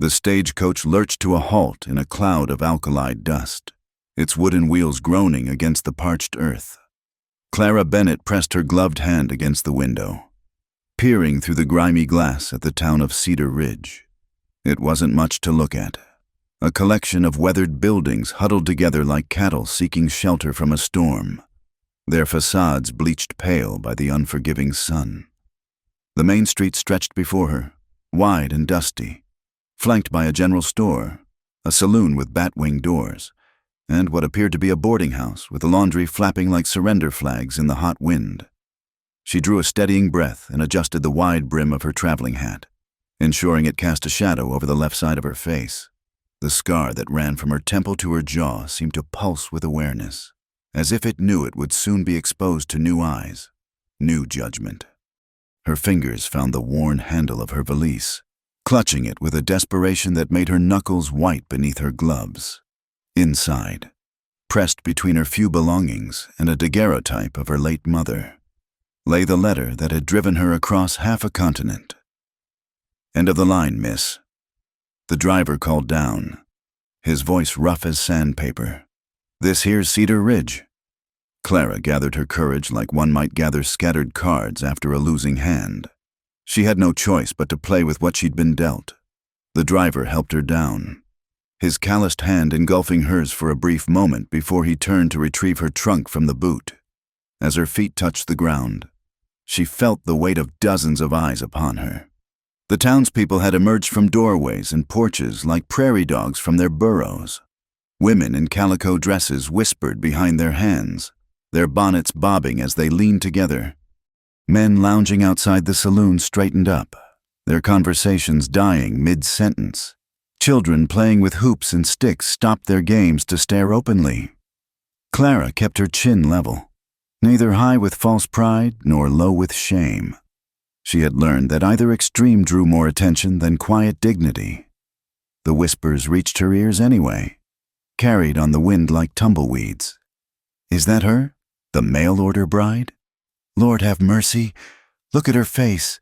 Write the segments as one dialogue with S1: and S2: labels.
S1: The stagecoach lurched to a halt in a cloud of alkali dust, its wooden wheels groaning against the parched earth. Clara Bennett pressed her gloved hand against the window, peering through the grimy glass at the town of Cedar Ridge. It wasn't much to look at. A collection of weathered buildings huddled together like cattle seeking shelter from a storm, their facades bleached pale by the unforgiving sun. The main street stretched before her, wide and dusty, flanked by a general store, a saloon with bat-wing doors, and what appeared to be a boarding house with a laundry flapping like surrender flags in the hot wind. She drew a steadying breath and adjusted the wide brim of her traveling hat, ensuring it cast a shadow over the left side of her face. The scar that ran from her temple to her jaw seemed to pulse with awareness, as if it knew it would soon be exposed to new eyes, new judgment. Her fingers found the worn handle of her valise, clutching it with a desperation that made her knuckles white beneath her gloves. Inside, pressed between her few belongings and a daguerreotype of her late mother, lay the letter that had driven her across half a continent. "End of the line, miss." The driver called down, his voice rough as sandpaper. "This here's Cedar Ridge." Clara gathered her courage like one might gather scattered cards after a losing hand. She had no choice but to play with what she'd been dealt. The driver helped her down, his calloused hand engulfing hers for a brief moment before he turned to retrieve her trunk from the boot. As her feet touched the ground, she felt the weight of dozens of eyes upon her. The townspeople had emerged from doorways and porches like prairie dogs from their burrows. Women in calico dresses whispered behind their hands, their bonnets bobbing as they leaned together. Men lounging outside the saloon straightened up, their conversations dying mid-sentence. Children playing with hoops and sticks stopped their games to stare openly. Clara kept her chin level, neither high with false pride nor low with shame. She had learned that either extreme drew more attention than quiet dignity. The whispers reached her ears anyway, carried on the wind like tumbleweeds. "Is that her? The mail-order bride? Lord have mercy. Look at her face.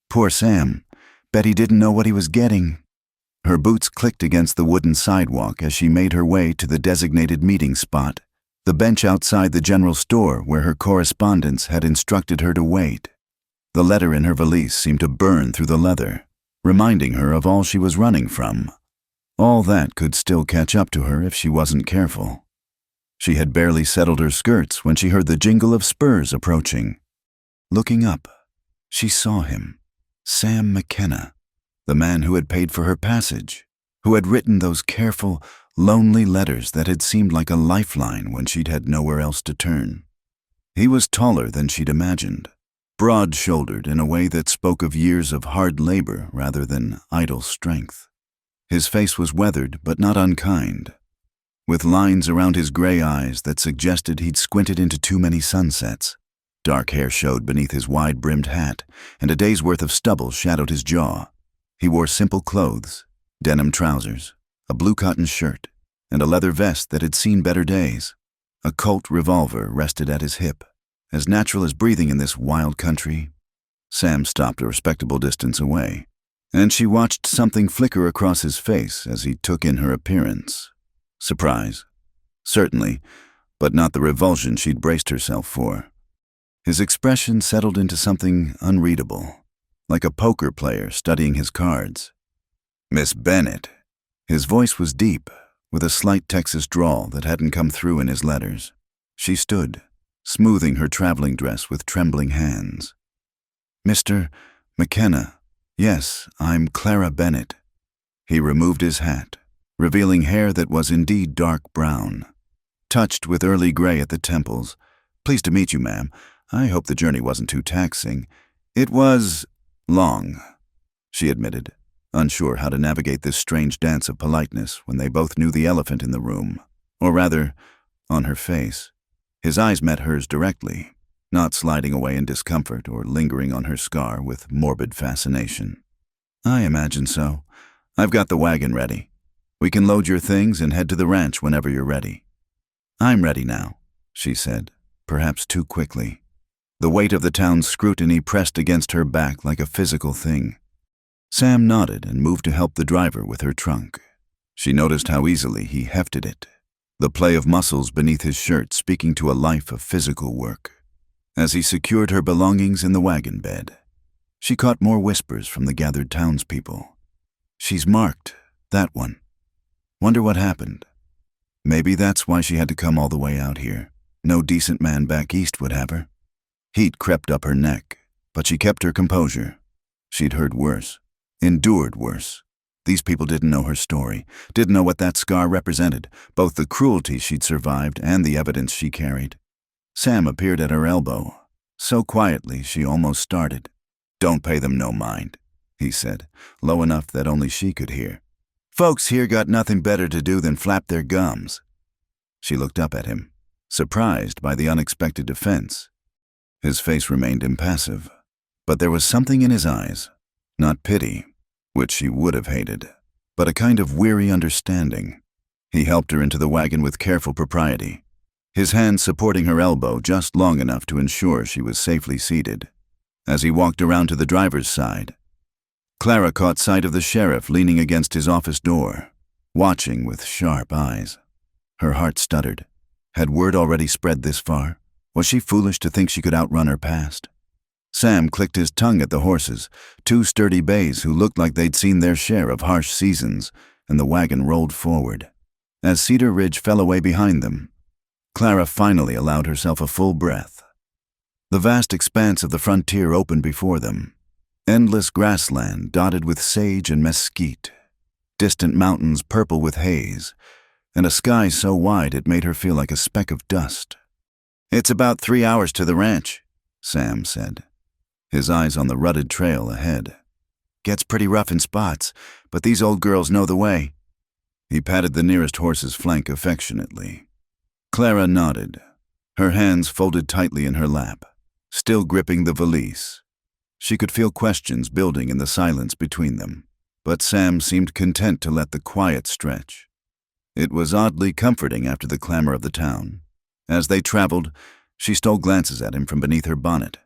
S1: Poor Sam. Bet he didn't know what he was getting." Her boots clicked against the wooden sidewalk as she made her way to the designated meeting spot, the bench outside the general store where her correspondents had instructed her to wait. The letter in her valise seemed to burn through the leather, reminding her of all she was running from. All that could still catch up to her if she wasn't careful. She had barely settled her skirts when she heard the jingle of spurs approaching. Looking up, she saw him, Sam McKenna, the man who had paid for her passage, who had written those careful, lonely letters that had seemed like a lifeline when she'd had nowhere else to turn. He was taller than she'd imagined, broad-shouldered in a way that spoke of years of hard labor rather than idle strength. His face was weathered but not unkind, with lines around his gray eyes that suggested he'd squinted into too many sunsets. Dark hair showed beneath his wide-brimmed hat, and a day's worth of stubble shadowed his jaw. He wore simple clothes, denim trousers, a blue cotton shirt, and a leather vest that had seen better days. A Colt revolver rested at his hip, as natural as breathing in this wild country. Sam stopped a respectable distance away, and she watched something flicker across his face as he took in her appearance. Surprise, certainly, but not the revulsion she'd braced herself for. His expression settled into something unreadable, like a poker player studying his cards. "Miss Bennett." His voice was deep, with a slight Texas drawl that hadn't come through in his letters. She stood, smoothing her traveling dress with trembling hands. "Mr. McKenna, yes, I'm Clara Bennett." He removed his hat, revealing hair that was indeed dark brown, touched with early gray at the temples. "Pleased to meet you, ma'am. I hope the journey wasn't too taxing." "It was long," she admitted, unsure how to navigate this strange dance of politeness when they both knew the elephant in the room, or rather, on her face. His eyes met hers directly, not sliding away in discomfort or lingering on her scar with morbid fascination. "I imagine so. I've got the wagon ready. We can load your things and head to the ranch whenever you're ready." "I'm ready now," she said, perhaps too quickly. The weight of the town's scrutiny pressed against her back like a physical thing. Sam nodded and moved to help the driver with her trunk. She noticed how easily he hefted it, the play of muscles beneath his shirt speaking to a life of physical work. As he secured her belongings in the wagon bed, she caught more whispers from the gathered townspeople. "She's marked, that one. Wonder what happened. Maybe that's why she had to come all the way out here. No decent man back east would have her." Heat crept up her neck, but she kept her composure. She'd heard worse, endured worse. These people didn't know her story, didn't know what that scar represented, both the cruelty she'd survived and the evidence she carried. Sam appeared at her elbow, so quietly she almost started. "Don't pay them no mind," he said, low enough that only she could hear. "Folks here got nothing better to do than flap their gums." She looked up at him, surprised by the unexpected defense. His face remained impassive, but there was something in his eyes, not pity, which she would have hated, but a kind of weary understanding. He helped her into the wagon with careful propriety, his hand supporting her elbow just long enough to ensure she was safely seated. As he walked around to the driver's side, Clara caught sight of the sheriff leaning against his office door, watching with sharp eyes. Her heart stuttered. Had word already spread this far? Was she foolish to think she could outrun her past? Sam clicked his tongue at the horses, two sturdy bays who looked like they'd seen their share of harsh seasons, and the wagon rolled forward. As Cedar Ridge fell away behind them, Clara finally allowed herself a full breath. The vast expanse of the frontier opened before them, endless grassland dotted with sage and mesquite, distant mountains purple with haze, and a sky so wide it made her feel like a speck of dust. "It's about 3 hours to the ranch," Sam said, his eyes on the rutted trail ahead. "Gets pretty rough in spots, but these old girls know the way." He patted the nearest horse's flank affectionately. Clara nodded, her hands folded tightly in her lap, still gripping the valise. She could feel questions building in the silence between them, but Sam seemed content to let the quiet stretch. It was oddly comforting after the clamor of the town. As they traveled, she stole glances at him from beneath her bonnet.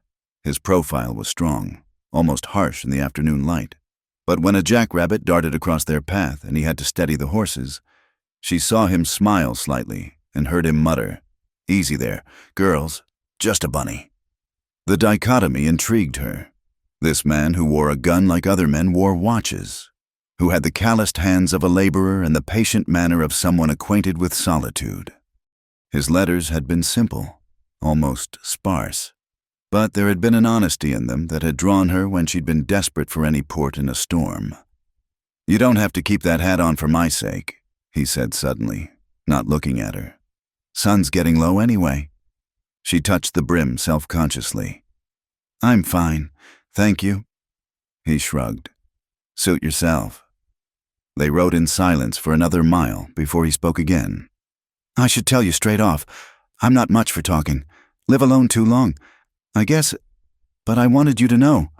S1: His profile was strong, almost harsh in the afternoon light. But when a jackrabbit darted across their path and he had to steady the horses, she saw him smile slightly and heard him mutter, "Easy there, girls, just a bunny." The dichotomy intrigued her. This man who wore a gun like other men wore watches, who had the calloused hands of a laborer and the patient manner of someone acquainted with solitude. His letters had been simple, almost sparse, but there had been an honesty in them that had drawn her when she'd been desperate for any port in a storm. "You don't have to keep that hat on for my sake," he said suddenly, not looking at her. "Sun's getting low anyway." She touched the brim self-consciously. "I'm fine, thank you." He shrugged. "Suit yourself." They rode in silence for another mile before he spoke again. "I should tell you straight off, I'm not much for talking. Live alone too long, I guess, but I wanted you to know."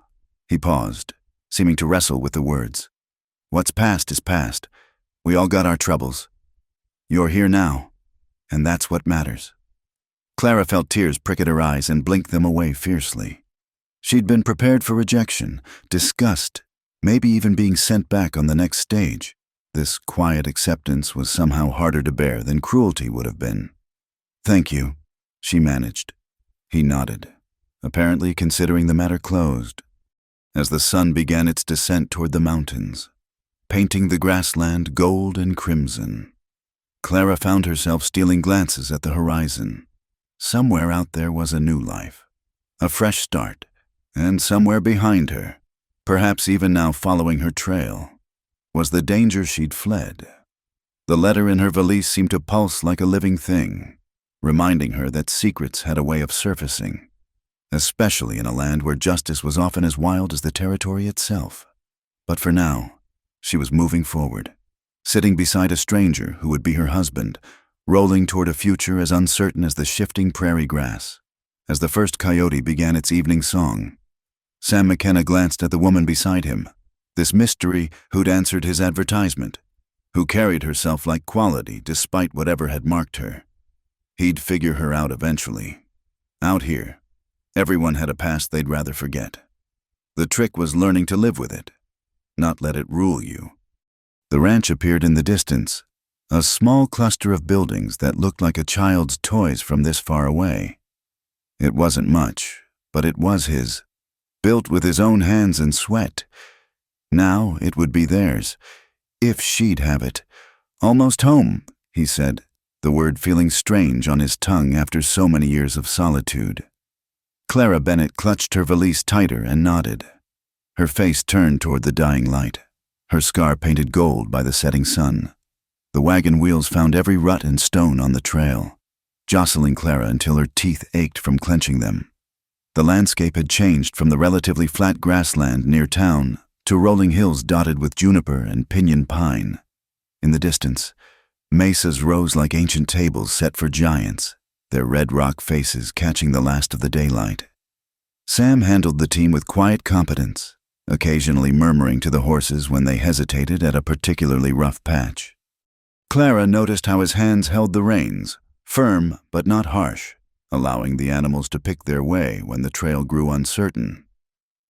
S1: He paused, seeming to wrestle with the words. "What's past is past. We all got our troubles. You're here now, and that's what matters." Clara felt tears prick at her eyes and blinked them away fiercely. She'd been prepared for rejection, disgust, maybe even being sent back on the next stage. This quiet acceptance was somehow harder to bear than cruelty would have been. "Thank you," she managed. He nodded, apparently considering the matter closed. As the sun began its descent toward the mountains, painting the grassland gold and crimson, Clara found herself stealing glances at the horizon. Somewhere out there was a new life, a fresh start, and somewhere behind her, perhaps even now following her trail, was the danger she'd fled. The letter in her valise seemed to pulse like a living thing, reminding her that secrets had a way of surfacing, especially in a land where justice was often as wild as the territory itself. But for now, she was moving forward, sitting beside a stranger who would be her husband, rolling toward a future as uncertain as the shifting prairie grass. As the first coyote began its evening song, Sam McKenna glanced at the woman beside him, this mystery who'd answered his advertisement, who carried herself like quality despite whatever had marked her. He'd figure her out eventually. Out here, everyone had a past they'd rather forget. The trick was learning to live with it. not let it rule you. The ranch appeared in the distance, a small cluster of buildings that looked like a child's toys from this far away. It wasn't much, but it was his, built with his own hands and sweat. Now it would be theirs, if she'd have it. Almost home, he said, the word feeling strange on his tongue after so many years of solitude. Clara Bennett clutched her valise tighter and nodded. Her face turned toward the dying light, her scar painted gold by the setting sun. The wagon wheels found every rut and stone on the trail, jostling Clara until her teeth ached from clenching them. The landscape had changed from the relatively flat grassland near town to rolling hills dotted with juniper and pinyon pine. In the distance, mesas rose like ancient tables set for giants, their red rock faces catching the last of the daylight. Sam handled the team with quiet competence, occasionally murmuring to the horses when they hesitated at a particularly rough patch. Clara noticed how his hands held the reins, firm but not harsh, allowing the animals to pick their way when the trail grew uncertain.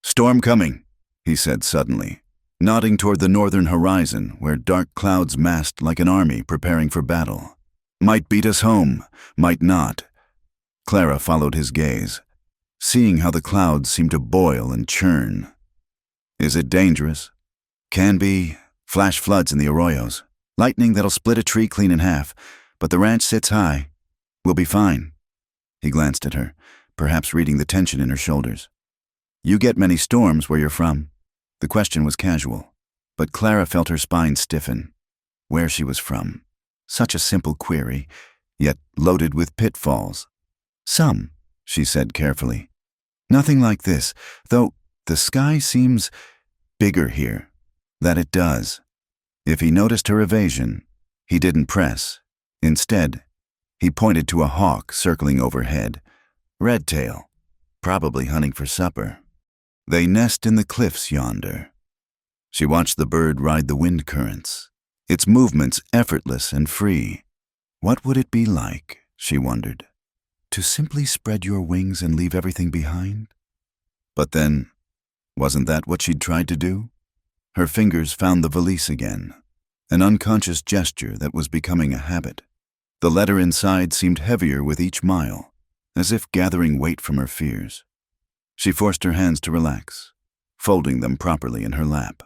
S1: "Storm coming," he said suddenly, nodding toward the northern horizon where dark clouds massed like an army preparing for battle. "Might beat us home, might not." Clara followed his gaze, seeing how the clouds seemed to boil and churn. "Is it dangerous?" "Can be. Flash floods in the arroyos. Lightning that'll split a tree clean in half, but the ranch sits high. We'll be fine." He glanced at her, perhaps reading the tension in her shoulders. "You get many storms where you're from?" The question was casual, but Clara felt her spine stiffen. Where she was from. Such a simple query, yet loaded with pitfalls. "Some," she said carefully. "Nothing like this, though the sky seems bigger here." That it does. If he noticed her evasion, he didn't press. Instead, he pointed to a hawk circling overhead. Redtail, probably hunting for supper. "They nest in the cliffs yonder." She watched the bird ride the wind currents, its movements effortless and free. What would it be like, she wondered, to simply spread your wings and leave everything behind? But then, wasn't that what she'd tried to do? Her fingers found the valise again, an unconscious gesture that was becoming a habit. The letter inside seemed heavier with each mile, as if gathering weight from her fears. She forced her hands to relax, folding them properly in her lap.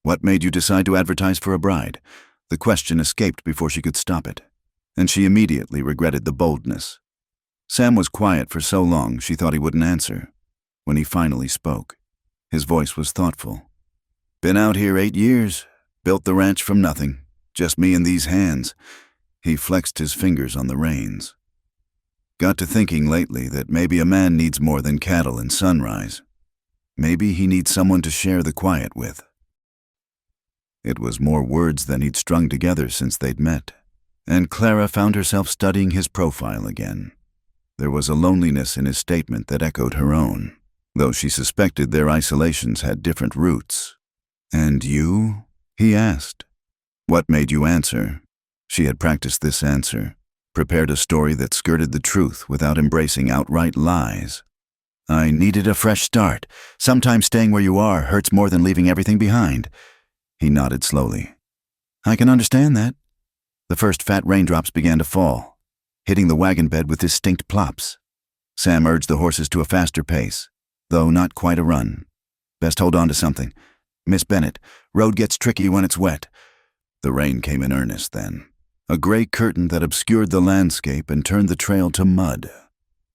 S1: "What made you decide to advertise for a bride?" The question escaped before she could stop it, and she immediately regretted the boldness. Sam was quiet for so long she thought he wouldn't answer. When he finally spoke, his voice was thoughtful. "Been out here 8 years, built the ranch from nothing, just me and these hands." He flexed his fingers on the reins. "Got to thinking lately that maybe a man needs more than cattle and sunrise. Maybe he needs someone to share the quiet with." It was more words than he'd strung together since they'd met, and Clara found herself studying his profile again. There was a loneliness in his statement that echoed her own, though she suspected their isolations had different roots. "And you?" he asked. What made you answer? She had practiced this answer, prepared a story that skirted the truth without embracing outright lies. "I needed a fresh start. Sometimes staying where you are hurts more than leaving everything behind." He nodded slowly. "I can understand that." The first fat raindrops began to fall, hitting the wagon bed with distinct plops. Sam urged the horses to a faster pace, though not quite a run. "Best hold on to something. Miss Bennett, road gets tricky when it's wet." The rain came in earnest then, a gray curtain that obscured the landscape and turned the trail to mud.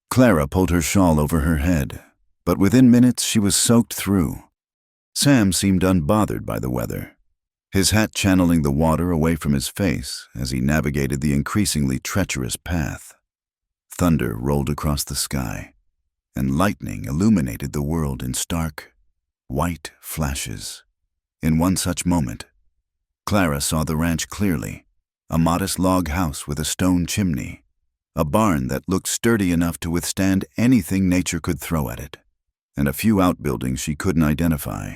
S1: Clara pulled her shawl over her head, but within minutes she was soaked through. Sam seemed unbothered by the weather, his hat channeling the water away from his face as he navigated the increasingly treacherous path. Thunder rolled across the sky, and lightning illuminated the world in stark, white flashes. In one such moment, Clara saw the ranch clearly, a modest log house with a stone chimney, a barn that looked sturdy enough to withstand anything nature could throw at it, and a few outbuildings she couldn't identify.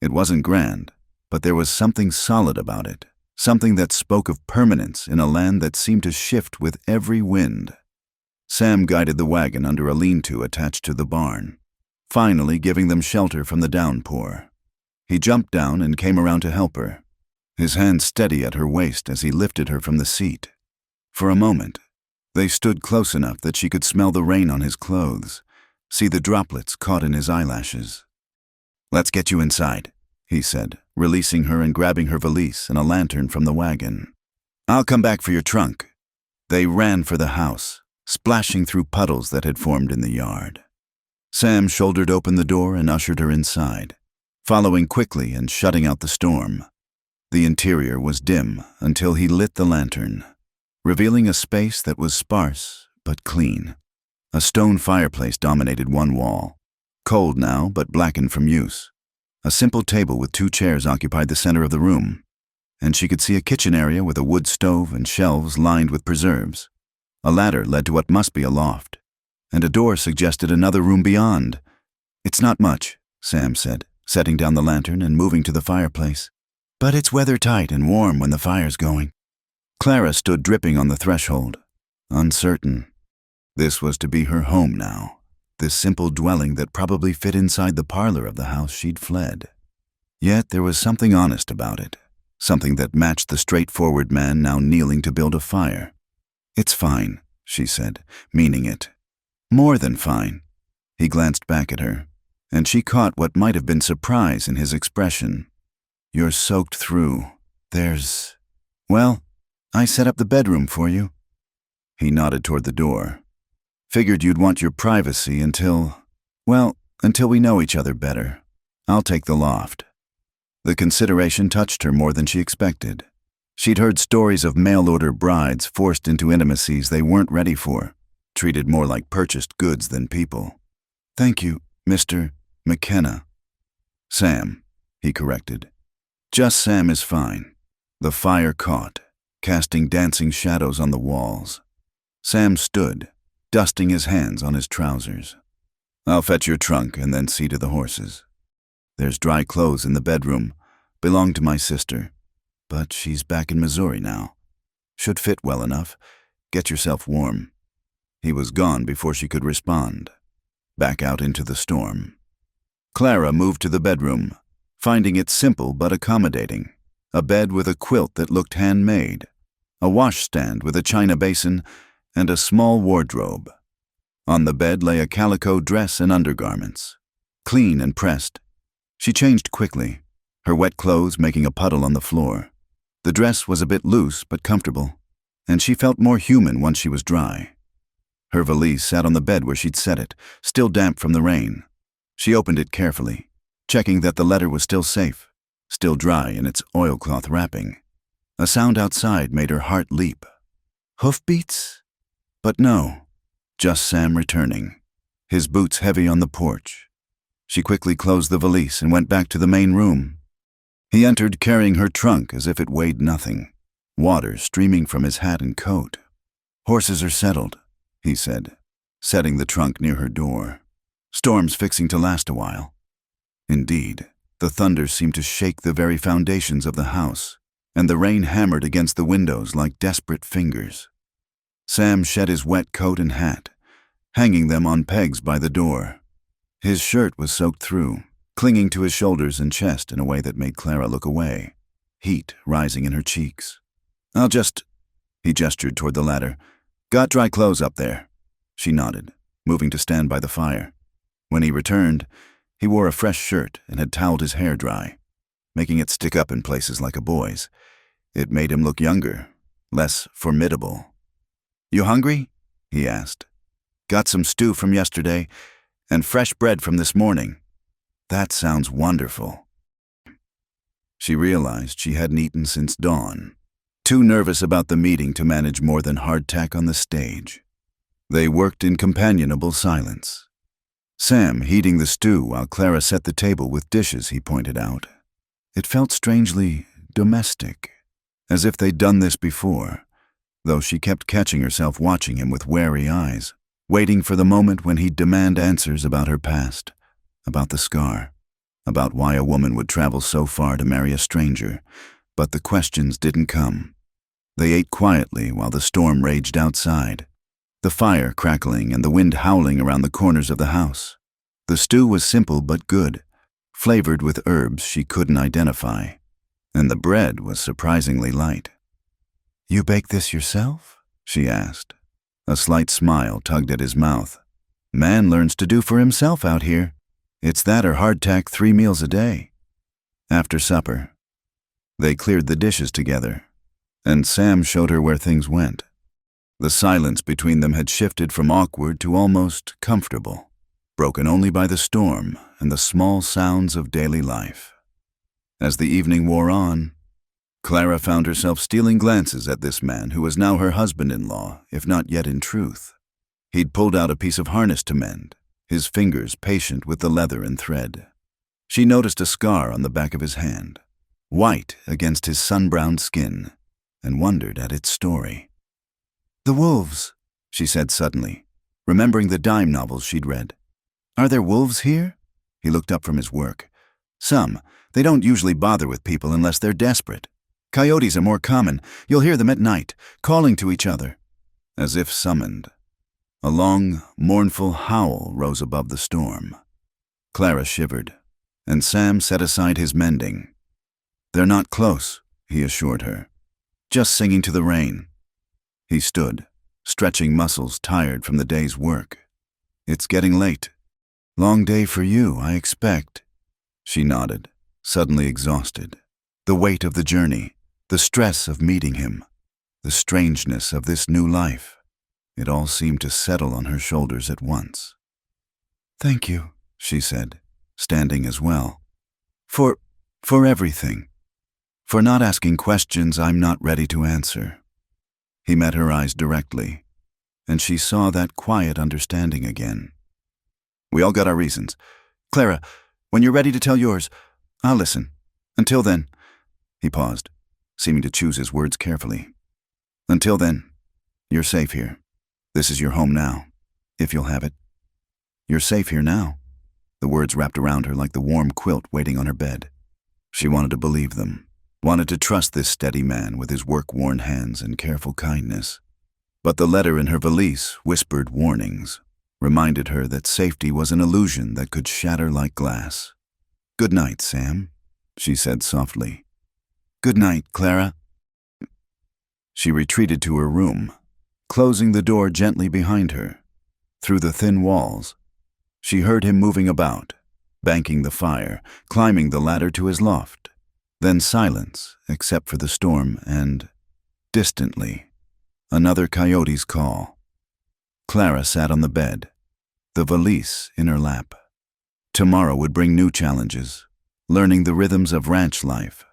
S1: It wasn't grand, but there was something solid about it, something that spoke of permanence in a land that seemed to shift with every wind. Sam guided the wagon under a lean-to attached to the barn, finally giving them shelter from the downpour. He jumped down and came around to help her, his hand steady at her waist as he lifted her from the seat. For a moment, they stood close enough that she could smell the rain on his clothes, see the droplets caught in his eyelashes. "Let's get you inside," he said, releasing her and grabbing her valise and a lantern from the wagon. "I'll come back for your trunk." They ran for the house, splashing through puddles that had formed in the yard. Sam shouldered open the door and ushered her inside, following quickly and shutting out the storm. The interior was dim until he lit the lantern, revealing a space that was sparse but clean. A stone fireplace dominated one wall, cold now but blackened from use. A simple table with 2 chairs occupied the center of the room, and she could see a kitchen area with a wood stove and shelves lined with preserves. A ladder led to what must be a loft, and a door suggested another room beyond. "It's not much," Sam said, setting down the lantern and moving to the fireplace. "But it's weather-tight and warm when the fire's going." Clara stood dripping on the threshold, uncertain. This was to be her home now, this simple dwelling that probably fit inside the parlor of the house she'd fled. Yet there was something honest about it, something that matched the straightforward man now kneeling to build a fire. "It's fine," she said, meaning it. "More than fine." He glanced back at her, and she caught what might have been surprise in his expression. "You're soaked through. Well, I set up the bedroom for you." He nodded toward the door. "Figured you'd want your privacy until we know each other better. I'll take the loft." The consideration touched her more than she expected. She'd heard stories of mail-order brides forced into intimacies they weren't ready for, treated more like purchased goods than people. "Thank you, Mr. McKenna." "Sam," he corrected. "Just Sam is fine." The fire caught, casting dancing shadows on the walls. Sam stood, dusting his hands on his trousers. "I'll fetch your trunk and then see to the horses. There's dry clothes in the bedroom, belong to my sister, but she's back in Missouri now. Should fit well enough. Get yourself warm." He was gone before she could respond, back out into the storm. Clara moved to the bedroom, finding it simple but accommodating. A bed with a quilt that looked handmade, a washstand with a china basin, and a small wardrobe. On the bed lay a calico dress and undergarments, clean and pressed. She changed quickly, her wet clothes making a puddle on the floor. The dress was a bit loose but comfortable, and she felt more human once she was dry. Her valise sat on the bed where she'd set it, still damp from the rain. She opened it carefully, checking that the letter was still safe, still dry in its oilcloth wrapping. A sound outside made her heart leap. Hoofbeats? But no, just Sam returning, his boots heavy on the porch. She quickly closed the valise and went back to the main room. He entered carrying her trunk as if it weighed nothing, water streaming from his hat and coat. "Horses are settled," he said, setting the trunk near her door. "Storm's fixing to last a while." Indeed, the thunder seemed to shake the very foundations of the house, and the rain hammered against the windows like desperate fingers. Sam shed his wet coat and hat, hanging them on pegs by the door. His shirt was soaked through, clinging to his shoulders and chest in a way that made Clara look away, heat rising in her cheeks. He gestured toward the ladder. "Got dry clothes up there." She nodded, moving to stand by the fire. When he returned, he wore a fresh shirt and had toweled his hair dry, making it stick up in places like a boy's. It made him look younger, less formidable. "You hungry?" he asked. "Got some stew from yesterday and fresh bread from this morning." "That sounds wonderful." She realized she hadn't eaten since dawn, too nervous about the meeting to manage more than hardtack on the stage. They worked in companionable silence, Sam heating the stew while Clara set the table with dishes, he pointed out. It felt strangely domestic, as if they'd done this before, though she kept catching herself watching him with wary eyes, waiting for the moment when he'd demand answers about her past, about the scar, about why a woman would travel so far to marry a stranger, but the questions didn't come. They ate quietly while the storm raged outside, the fire crackling and the wind howling around the corners of the house. The stew was simple but good, flavored with herbs she couldn't identify, and the bread was surprisingly light. "You bake this yourself?" she asked. A slight smile tugged at his mouth. "Man learns to do for himself out here. It's that or hardtack 3 meals a day." After supper, they cleared the dishes together, and Sam showed her where things went. The silence between them had shifted from awkward to almost comfortable, broken only by the storm and the small sounds of daily life. As the evening wore on, Clara found herself stealing glances at this man who was now her husband-in-law, if not yet in truth. He'd pulled out a piece of harness to mend, his fingers patient with the leather and thread. She noticed a scar on the back of his hand, white against his sun-browned skin, and wondered at its story. "The wolves," she said suddenly, remembering the dime novels she'd read. "Are there wolves here?" He looked up from his work. "Some. They don't usually bother with people unless they're desperate. Coyotes are more common. You'll hear them at night, calling to each other." As if summoned, a long, mournful howl rose above the storm. Clara shivered, and Sam set aside his mending. "They're not close," he assured her. "Just singing to the rain." He stood, stretching muscles tired from the day's work. "It's getting late. Long day for you, I expect." She nodded, suddenly exhausted. The weight of the journey, the stress of meeting him, the strangeness of this new life, it all seemed to settle on her shoulders at once. "Thank you," she said, standing as well. For everything. For not asking questions I'm not ready to answer." He met her eyes directly, and she saw that quiet understanding again. "We all got our reasons. Clara, when you're ready to tell yours, I'll listen. Until then," he paused, seeming to choose his words carefully. "Until then, you're safe here. This is your home now, if you'll have it. You're safe here now." The words wrapped around her like the warm quilt waiting on her bed. She wanted to believe them, wanted to trust this steady man with his work-worn hands and careful kindness. But the letter in her valise whispered warnings, reminded her that safety was an illusion that could shatter like glass. "Good night, Sam," she said softly. "Good night, Clara." She retreated to her room, closing the door gently behind her. Through the thin walls, she heard him moving about, banking the fire, climbing the ladder to his loft. Then silence, except for the storm, and, distantly, another coyote's call. Clara sat on the bed, the valise in her lap. Tomorrow would bring new challenges, learning the rhythms of ranch life,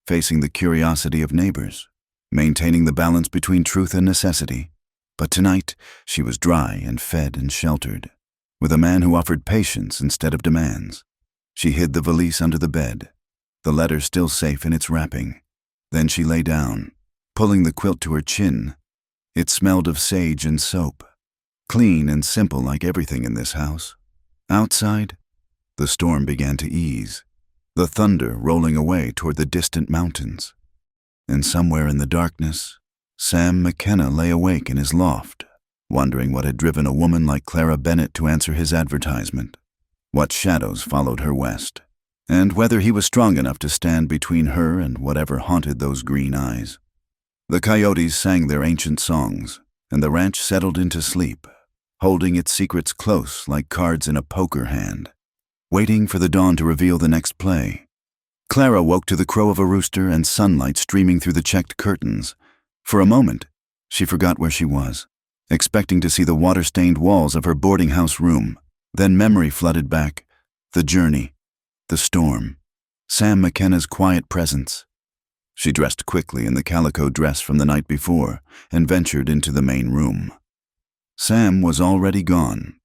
S1: facing the curiosity of neighbors, maintaining the balance between truth and necessity. But tonight, she was dry and fed and sheltered, with a man who offered patience instead of demands. She hid the valise under the bed, the letter still safe in its wrapping. Then she lay down, pulling the quilt to her chin. It smelled of sage and soap, clean and simple like everything in this house. Outside, the storm began to ease, the thunder rolling away toward the distant mountains. And somewhere in the darkness, Sam McKenna lay awake in his loft, wondering what had driven a woman like Clara Bennett to answer his advertisement, what shadows followed her west, and whether he was strong enough to stand between her and whatever haunted those green eyes. The coyotes sang their ancient songs, and the ranch settled into sleep, holding its secrets close like cards in a poker hand, waiting for the dawn to reveal the next play. Clara woke to the crow of a rooster and sunlight streaming through the checked curtains. For a moment, she forgot where she was, expecting to see the water-stained walls of her boarding house room. Then memory flooded back, the journey, the storm, Sam McKenna's quiet presence. She dressed quickly in the calico dress from the night before and ventured into the main room. Sam was already gone,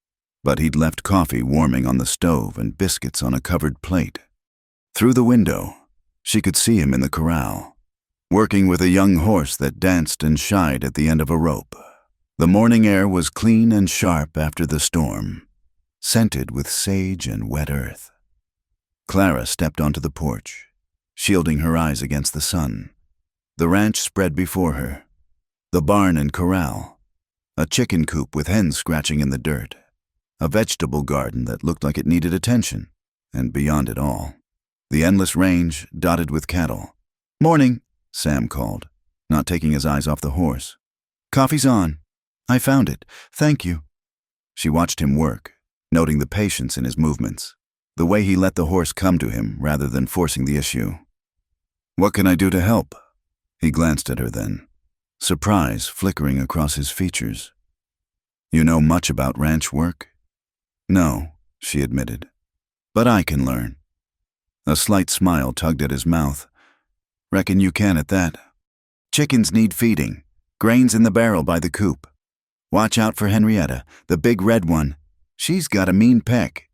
S1: but he'd left coffee warming on the stove and biscuits on a covered plate. Through the window, she could see him in the corral, working with a young horse that danced and shied at the end of a rope. The morning air was clean and sharp after the storm, scented with sage and wet earth. Clara stepped onto the porch, shielding her eyes against the sun. The ranch spread before her, the barn and corral, a chicken coop with hens scratching in the dirt, a vegetable garden that looked like it needed attention, and beyond it all, the endless range dotted with cattle. "Morning," Sam called, not taking his eyes off the horse. "Coffee's on. I found it. Thank you." She watched him work, noting the patience in his movements, the way he let the horse come to him rather than forcing the issue. "What can I do to help?" He glanced at her then, surprise flickering across his features. "You know much about ranch work?" "No," she admitted, "but I can learn." A slight smile tugged at his mouth. "Reckon you can at that. Chickens need feeding. Grain's in the barrel by the coop. Watch out for Henrietta, the big red one. She's got a mean peck."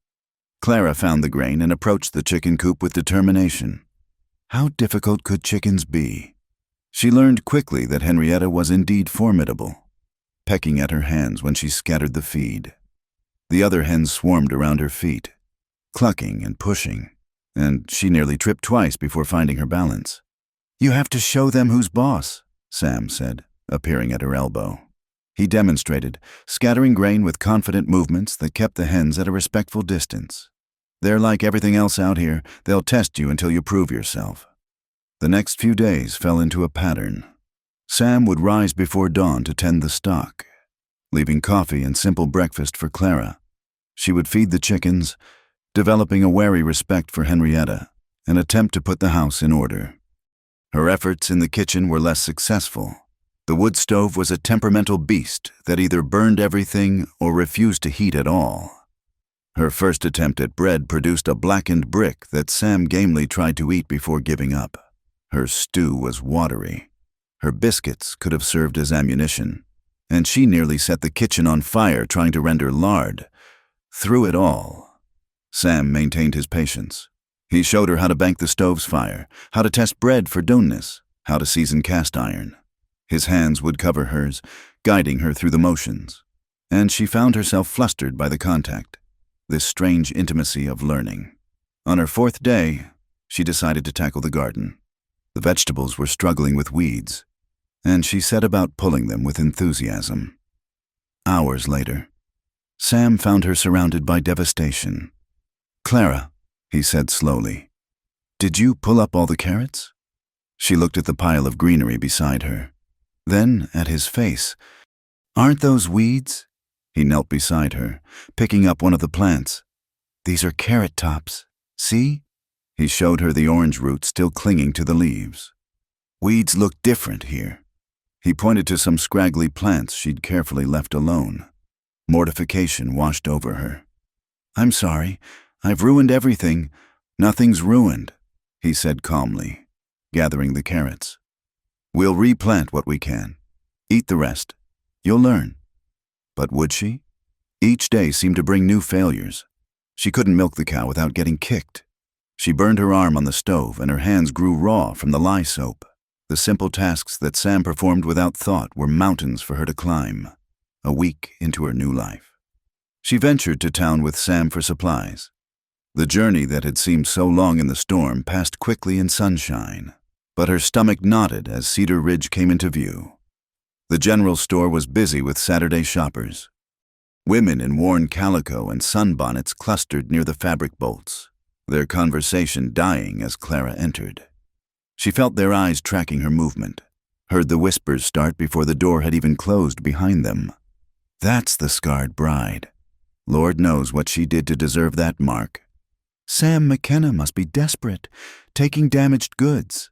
S1: Clara found the grain and approached the chicken coop with determination. How difficult could chickens be? She learned quickly that Henrietta was indeed formidable, pecking at her hands when she scattered the feed. The other hens swarmed around her feet, clucking and pushing, and she nearly tripped twice before finding her balance. "You have to show them who's boss," Sam said, appearing at her elbow. He demonstrated, scattering grain with confident movements that kept the hens at a respectful distance. "They're like everything else out here. They'll test you until you prove yourself." The next few days fell into a pattern. Sam would rise before dawn to tend the stock, leaving coffee and simple breakfast for Clara. She would feed the chickens, developing a wary respect for Henrietta, and attempt to put the house in order. Her efforts in the kitchen were less successful. The wood stove was a temperamental beast that either burned everything or refused to heat at all. Her first attempt at bread produced a blackened brick that Sam gamely tried to eat before giving up. Her stew was watery. Her biscuits could have served as ammunition, and she nearly set the kitchen on fire trying to render lard. Through it all, Sam maintained his patience. He showed her how to bank the stove's fire, how to test bread for doneness, how to season cast iron. His hands would cover hers, guiding her through the motions, and she found herself flustered by the contact, this strange intimacy of learning. On her 4th day, she decided to tackle the garden. The vegetables were struggling with weeds, and she set about pulling them with enthusiasm. Hours later, Sam found her surrounded by devastation. "Clara," he said slowly, "did you pull up all the carrots?" She looked at the pile of greenery beside her, then at his face. "Aren't those weeds?" He knelt beside her, picking up one of the plants. "These are carrot tops. See?" He showed her the orange roots still clinging to the leaves. "Weeds look different here." He pointed to some scraggly plants she'd carefully left alone. Mortification washed over her. "I'm sorry. I've ruined everything." "Nothing's ruined," he said calmly, gathering the carrots. "We'll replant what we can. Eat the rest. You'll learn." But would she? Each day seemed to bring new failures. She couldn't milk the cow without getting kicked. She burned her arm on the stove, and her hands grew raw from the lye soap. The simple tasks that Sam performed without thought were mountains for her to climb. A week into her new life, she ventured to town with Sam for supplies. The journey that had seemed so long in the storm passed quickly in sunshine, but her stomach knotted as Cedar Ridge came into view. The general store was busy with Saturday shoppers. Women in worn calico and sunbonnets clustered near the fabric bolts, their conversation dying as Clara entered. She felt their eyes tracking her movement, heard the whispers start before the door had even closed behind them. That's the scarred bride. Lord knows what she did to deserve that mark. Sam McKenna must be desperate, taking damaged goods.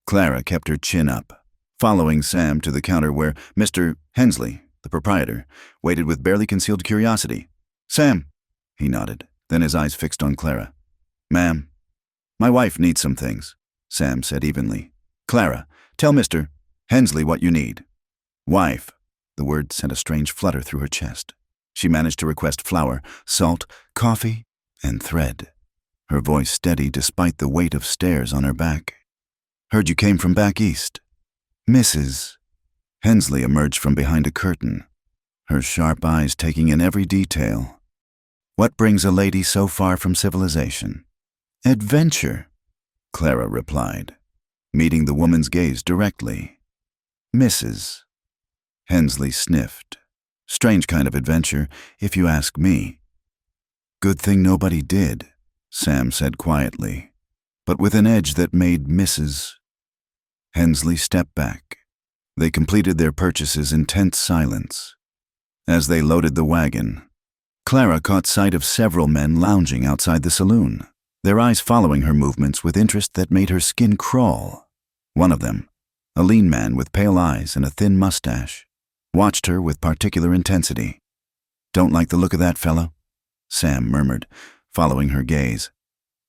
S1: Clara kept her chin up, following Sam to the counter where Mr. Hensley, the proprietor, waited with barely concealed curiosity. "Sam," he nodded, then his eyes fixed on Clara. "Ma'am, my wife needs some things," Sam said evenly. "Clara, tell Mr. Hensley what you need." "Wife." The word sent a strange flutter through her chest. She managed to request flour, salt, coffee, and thread, her voice steady despite the weight of stairs on her back. "Heard you came from back east." "Mrs." Hensley emerged from behind a curtain, her sharp eyes taking in every detail. "What brings a lady so far from civilization?" "Adventure," Clara replied, meeting the woman's gaze directly. "Mrs." Hensley sniffed. "Strange kind of adventure, if you ask me." "Good thing nobody did." Sam said quietly, but with an edge that made Mrs. Hensley step back. They completed their purchases in tense silence. As they loaded the wagon, Clara caught sight of several men lounging outside the saloon, their eyes following her movements with interest that made her skin crawl. One of them, a lean man with pale eyes and a thin mustache, watched her with particular intensity. "Don't like the look of that fellow," Sam murmured, following her gaze.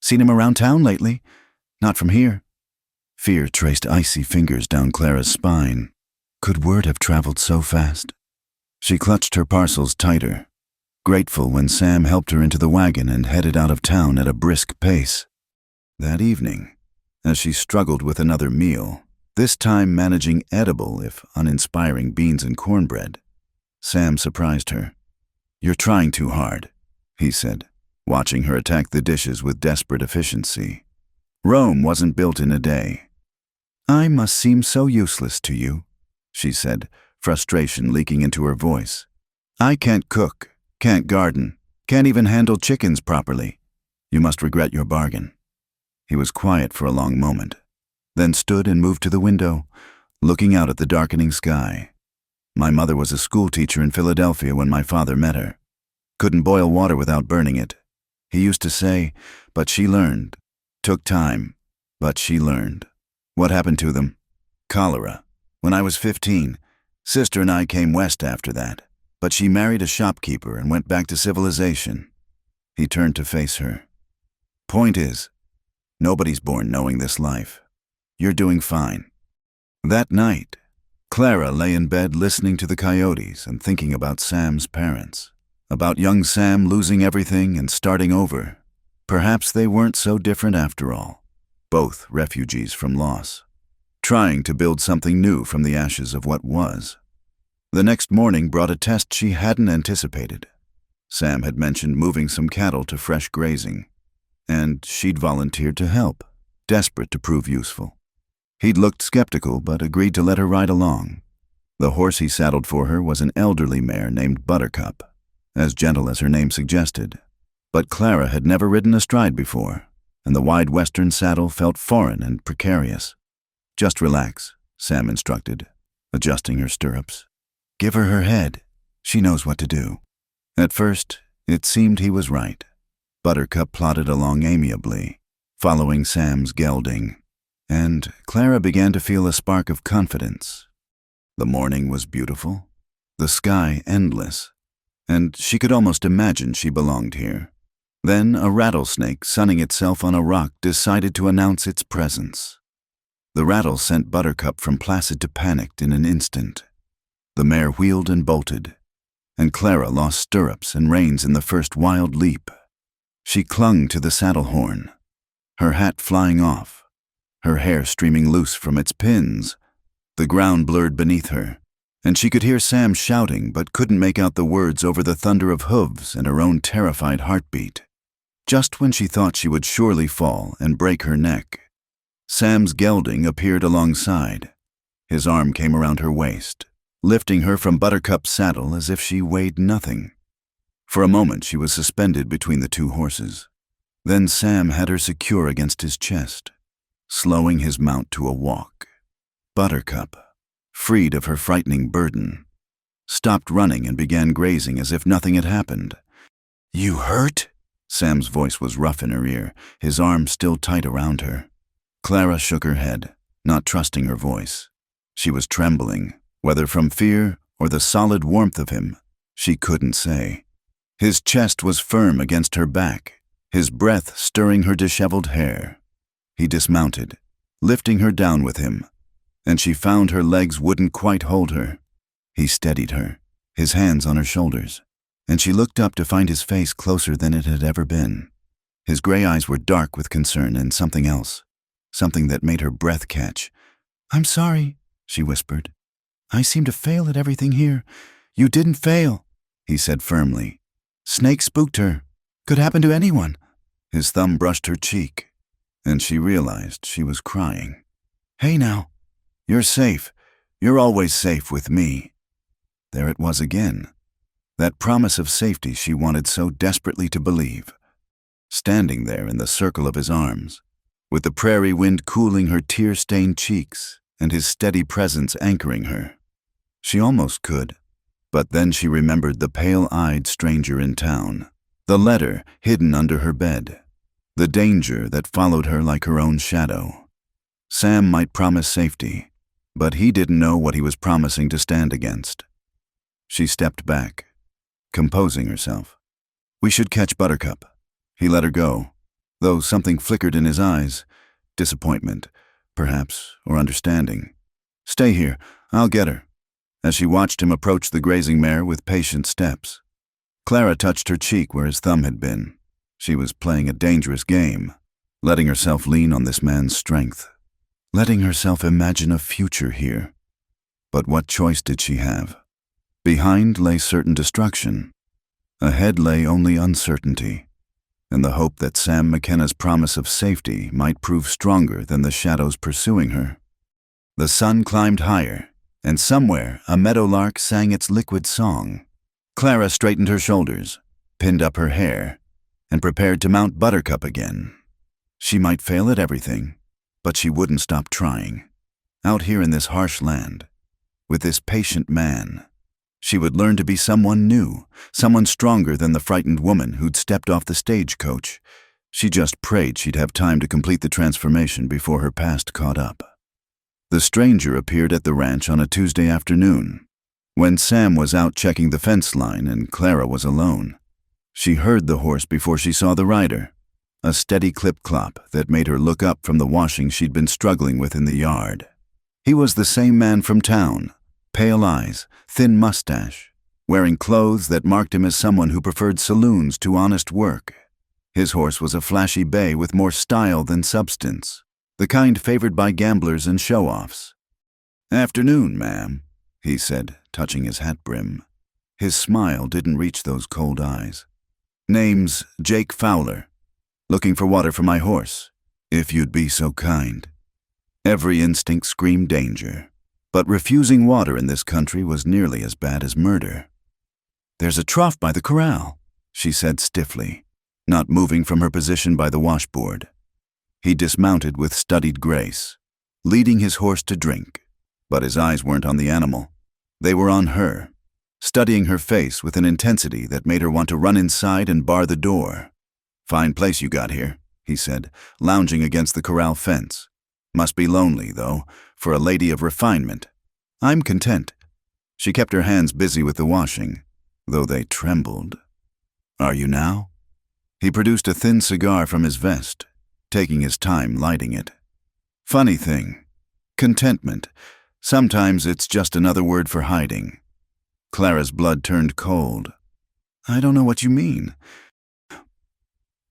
S1: "Seen him around town lately? Not from here." Fear traced icy fingers down Clara's spine. Could word have traveled so fast? She clutched her parcels tighter, grateful when Sam helped her into the wagon and headed out of town at a brisk pace. That evening, as she struggled with another meal, this time managing edible if uninspiring beans and cornbread, Sam surprised her. "You're trying too hard," he said, watching her attack the dishes with desperate efficiency. "Rome wasn't built in a day." "I must seem so useless to you," she said, frustration leaking into her voice. "I can't cook, can't garden, can't even handle chickens properly. You must regret your bargain." He was quiet for a long moment, then stood and moved to the window, looking out at the darkening sky. "My mother was a school teacher in Philadelphia when my father met her. Couldn't boil water without burning it. He used to say, but she learned. Took time, but she learned." "What happened to them?" "Cholera. When I was 15, sister and I came west after that, but she married a shopkeeper and went back to civilization." He turned to face her. "Point is, nobody's born knowing this life. You're doing fine." That night, Clara lay in bed listening to the coyotes and thinking about Sam's parents, about young Sam losing everything and starting over. Perhaps they weren't so different after all, both refugees from loss, trying to build something new from the ashes of what was. The next morning brought a test she hadn't anticipated. Sam had mentioned moving some cattle to fresh grazing, and she'd volunteered to help, desperate to prove useful. He'd looked skeptical but agreed to let her ride along. The horse he saddled for her was an elderly mare named Buttercup, as gentle as her name suggested. But Clara had never ridden astride before, and the wide western saddle felt foreign and precarious. "Just relax," Sam instructed, adjusting her stirrups. "Give her her head. She knows what to do." At first, it seemed he was right. Buttercup plodded along amiably, following Sam's gelding, and Clara began to feel a spark of confidence. The morning was beautiful, the sky endless, and she could almost imagine she belonged here. Then a rattlesnake sunning itself on a rock decided to announce its presence. The rattle sent Buttercup from placid to panicked in an instant. The mare wheeled and bolted, and Clara lost stirrups and reins in the first wild leap. She clung to the saddle horn, her hat flying off, her hair streaming loose from its pins. The ground blurred beneath her, and she could hear Sam shouting but couldn't make out the words over the thunder of hooves and her own terrified heartbeat. Just when she thought she would surely fall and break her neck, Sam's gelding appeared alongside. His arm came around her waist, lifting her from Buttercup's saddle as if she weighed nothing. For a moment she was suspended between the two horses. Then Sam had her secure against his chest, slowing his mount to a walk. Buttercup, freed of her frightening burden, stopped running and began grazing as if nothing had happened. "You hurt?" Sam's voice was rough in her ear, his arm still tight around her. Clara shook her head, not trusting her voice. She was trembling, whether from fear or the solid warmth of him, she couldn't say. His chest was firm against her back, his breath stirring her disheveled hair. He dismounted, lifting her down with him, and she found her legs wouldn't quite hold her. He steadied her, his hands on her shoulders, and she looked up to find his face closer than it had ever been. His gray eyes were dark with concern and something else, something that made her breath catch. "I'm sorry," she whispered. "I seem to fail at everything here." "You didn't fail," he said firmly. "Snake spooked her. Could happen to anyone." His thumb brushed her cheek, and she realized she was crying. "Hey now, you're safe. You're always safe with me." There it was again, that promise of safety she wanted so desperately to believe. standing there in the circle of his arms, with the prairie wind cooling her tear-stained cheeks and his steady presence anchoring her. She almost could, but then she remembered the pale-eyed stranger in town, the letter hidden under her bed, the danger that followed her like her own shadow. Sam might promise safety, but he didn't know what he was promising to stand against. She stepped back, composing herself. "We should catch Buttercup." He let her go, though something flickered in his eyes. Disappointment, perhaps, or understanding. "Stay here, I'll get her," as she watched him approach the grazing mare with patient steps. Clara touched her cheek where his thumb had been. She was playing a dangerous game, letting herself lean on this man's strength, letting herself imagine a future here. But what choice did she have? Behind lay certain destruction. Ahead lay only uncertainty, and the hope that Sam McKenna's promise of safety might prove stronger than the shadows pursuing her. The sun climbed higher, and somewhere a meadowlark sang its liquid song. Clara straightened her shoulders, pinned up her hair, and prepared to mount Buttercup again. She might fail at everything, but she wouldn't stop trying. Out here in this harsh land, with this patient man, she would learn to be someone new, someone stronger than the frightened woman who'd stepped off the stagecoach. She just prayed she'd have time to complete the transformation before her past caught up. The stranger appeared at the ranch on a Tuesday afternoon, when Sam was out checking the fence line and Clara was alone. She heard the horse before she saw the rider, a steady clip-clop that made her look up from the washing she'd been struggling with in the yard. He was the same man from town, pale eyes, thin mustache, wearing clothes that marked him as someone who preferred saloons to honest work. His horse was a flashy bay with more style than substance, the kind favored by gamblers and show-offs. "Afternoon, ma'am," he said, touching his hat brim. His smile didn't reach those cold eyes. "Name's Jake Fowler. Looking for water for my horse, if you'd be so kind." Every instinct screamed danger, but refusing water in this country was nearly as bad as murder. "There's a trough by the corral," she said stiffly, not moving from her position by the washboard. He dismounted with studied grace, leading his horse to drink, but his eyes weren't on the animal. They were on her, studying her face with an intensity that made her want to run inside and bar the door. "Fine place you got here," he said, lounging against the corral fence. "Must be lonely, though, for a lady of refinement." "I'm content." She kept her hands busy with the washing, though they trembled. "Are you now?" He produced a thin cigar from his vest, taking his time lighting it. "Funny thing. Contentment. Sometimes it's just another word for hiding." Clara's blood turned cold. "I don't know what you mean."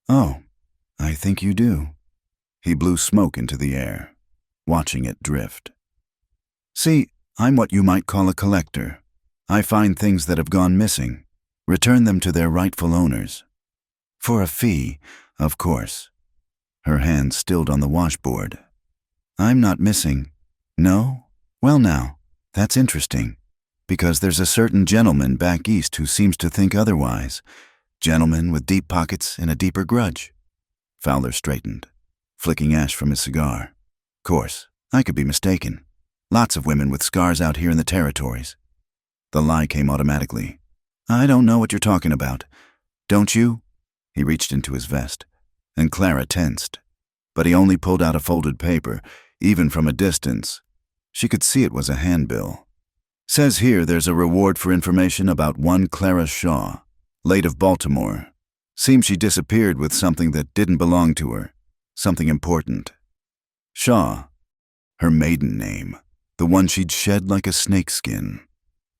S1: "Oh, I think you do." He blew smoke into the air, watching it drift. "See, I'm what you might call a collector. I find things that have gone missing, return them to their rightful owners. For a fee, of course." Her hand stilled on the washboard. "I'm not missing." "No? Well now, that's interesting, because there's a certain gentleman back east who seems to think otherwise. Gentleman with deep pockets and a deeper grudge." Fowler straightened, flicking ash from his cigar. "Course, I could be mistaken. Lots of women with scars out here in the territories." The lie came automatically. "I don't know what you're talking about. Don't you?" He reached into his vest, and Clara tensed. But he only pulled out a folded paper. Even from a distance, she could see it was a handbill. "Says here there's a reward for information about one Clara Shaw, late of Baltimore. Seems she disappeared with something that didn't belong to her, something important. Shaw, her maiden name, the one she'd shed like a snakeskin."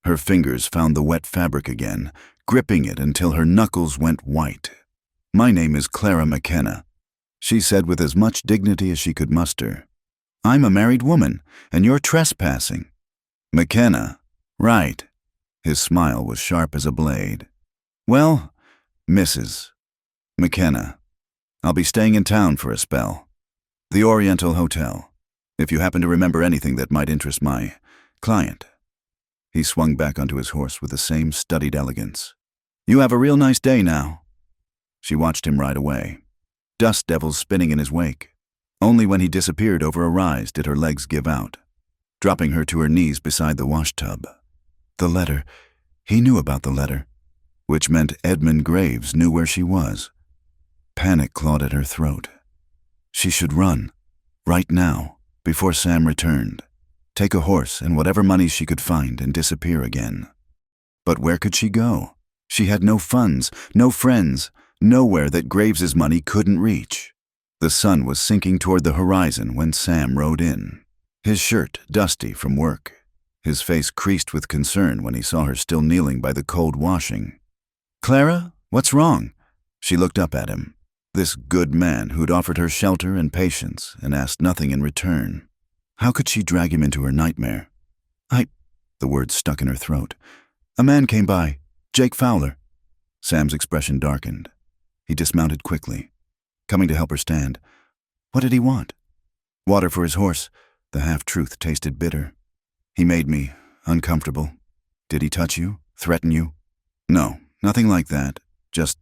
S1: Her fingers found the wet fabric again, gripping it until her knuckles went white. "My name is Clara McKenna," she said with as much dignity as she could muster. "I'm a married woman, and you're trespassing." "McKenna, right." His smile was sharp as a blade. "Well, Mrs. McKenna, I'll be staying in town for a spell. The Oriental Hotel, if you happen to remember anything that might interest my client." He swung back onto his horse with the same studied elegance. "You have a real nice day now." She watched him ride away, dust devils spinning in his wake. Only when he disappeared over a rise did her legs give out, dropping her to her knees beside the washtub. The letter. He knew about the letter, which meant Edmund Graves knew where she was. Panic clawed at her throat. She should run, right now, before Sam returned. Take a horse and whatever money she could find and disappear again. But where could she go? She had no funds, no friends, nowhere that Graves's money couldn't reach. The sun was sinking toward the horizon when Sam rode in, his shirt dusty from work, his face creased with concern when he saw her still kneeling by the cold washing. "Clara, what's wrong?" She looked up at him, this good man who'd offered her shelter and patience and asked nothing in return. How could she drag him into her nightmare? The words stuck in her throat. "A man came by, Jake Fowler." Sam's expression darkened. He dismounted quickly, coming to help her stand. What did he want? Water for his horse. The half-truth tasted bitter. "He made me uncomfortable." "Did he touch you? Threaten you?" "No, nothing like that. Just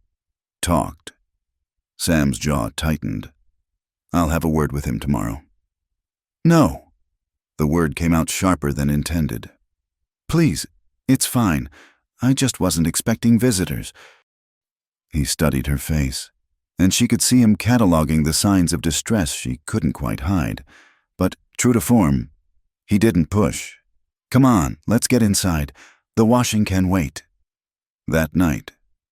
S1: talked." Sam's jaw tightened. "I'll have a word with him tomorrow." "No." The word came out sharper than intended. "Please, it's fine. I just wasn't expecting visitors." He studied her face, and she could see him cataloging the signs of distress she couldn't quite hide. But, true to form, he didn't push. "Come on, let's get inside. The washing can wait." That night,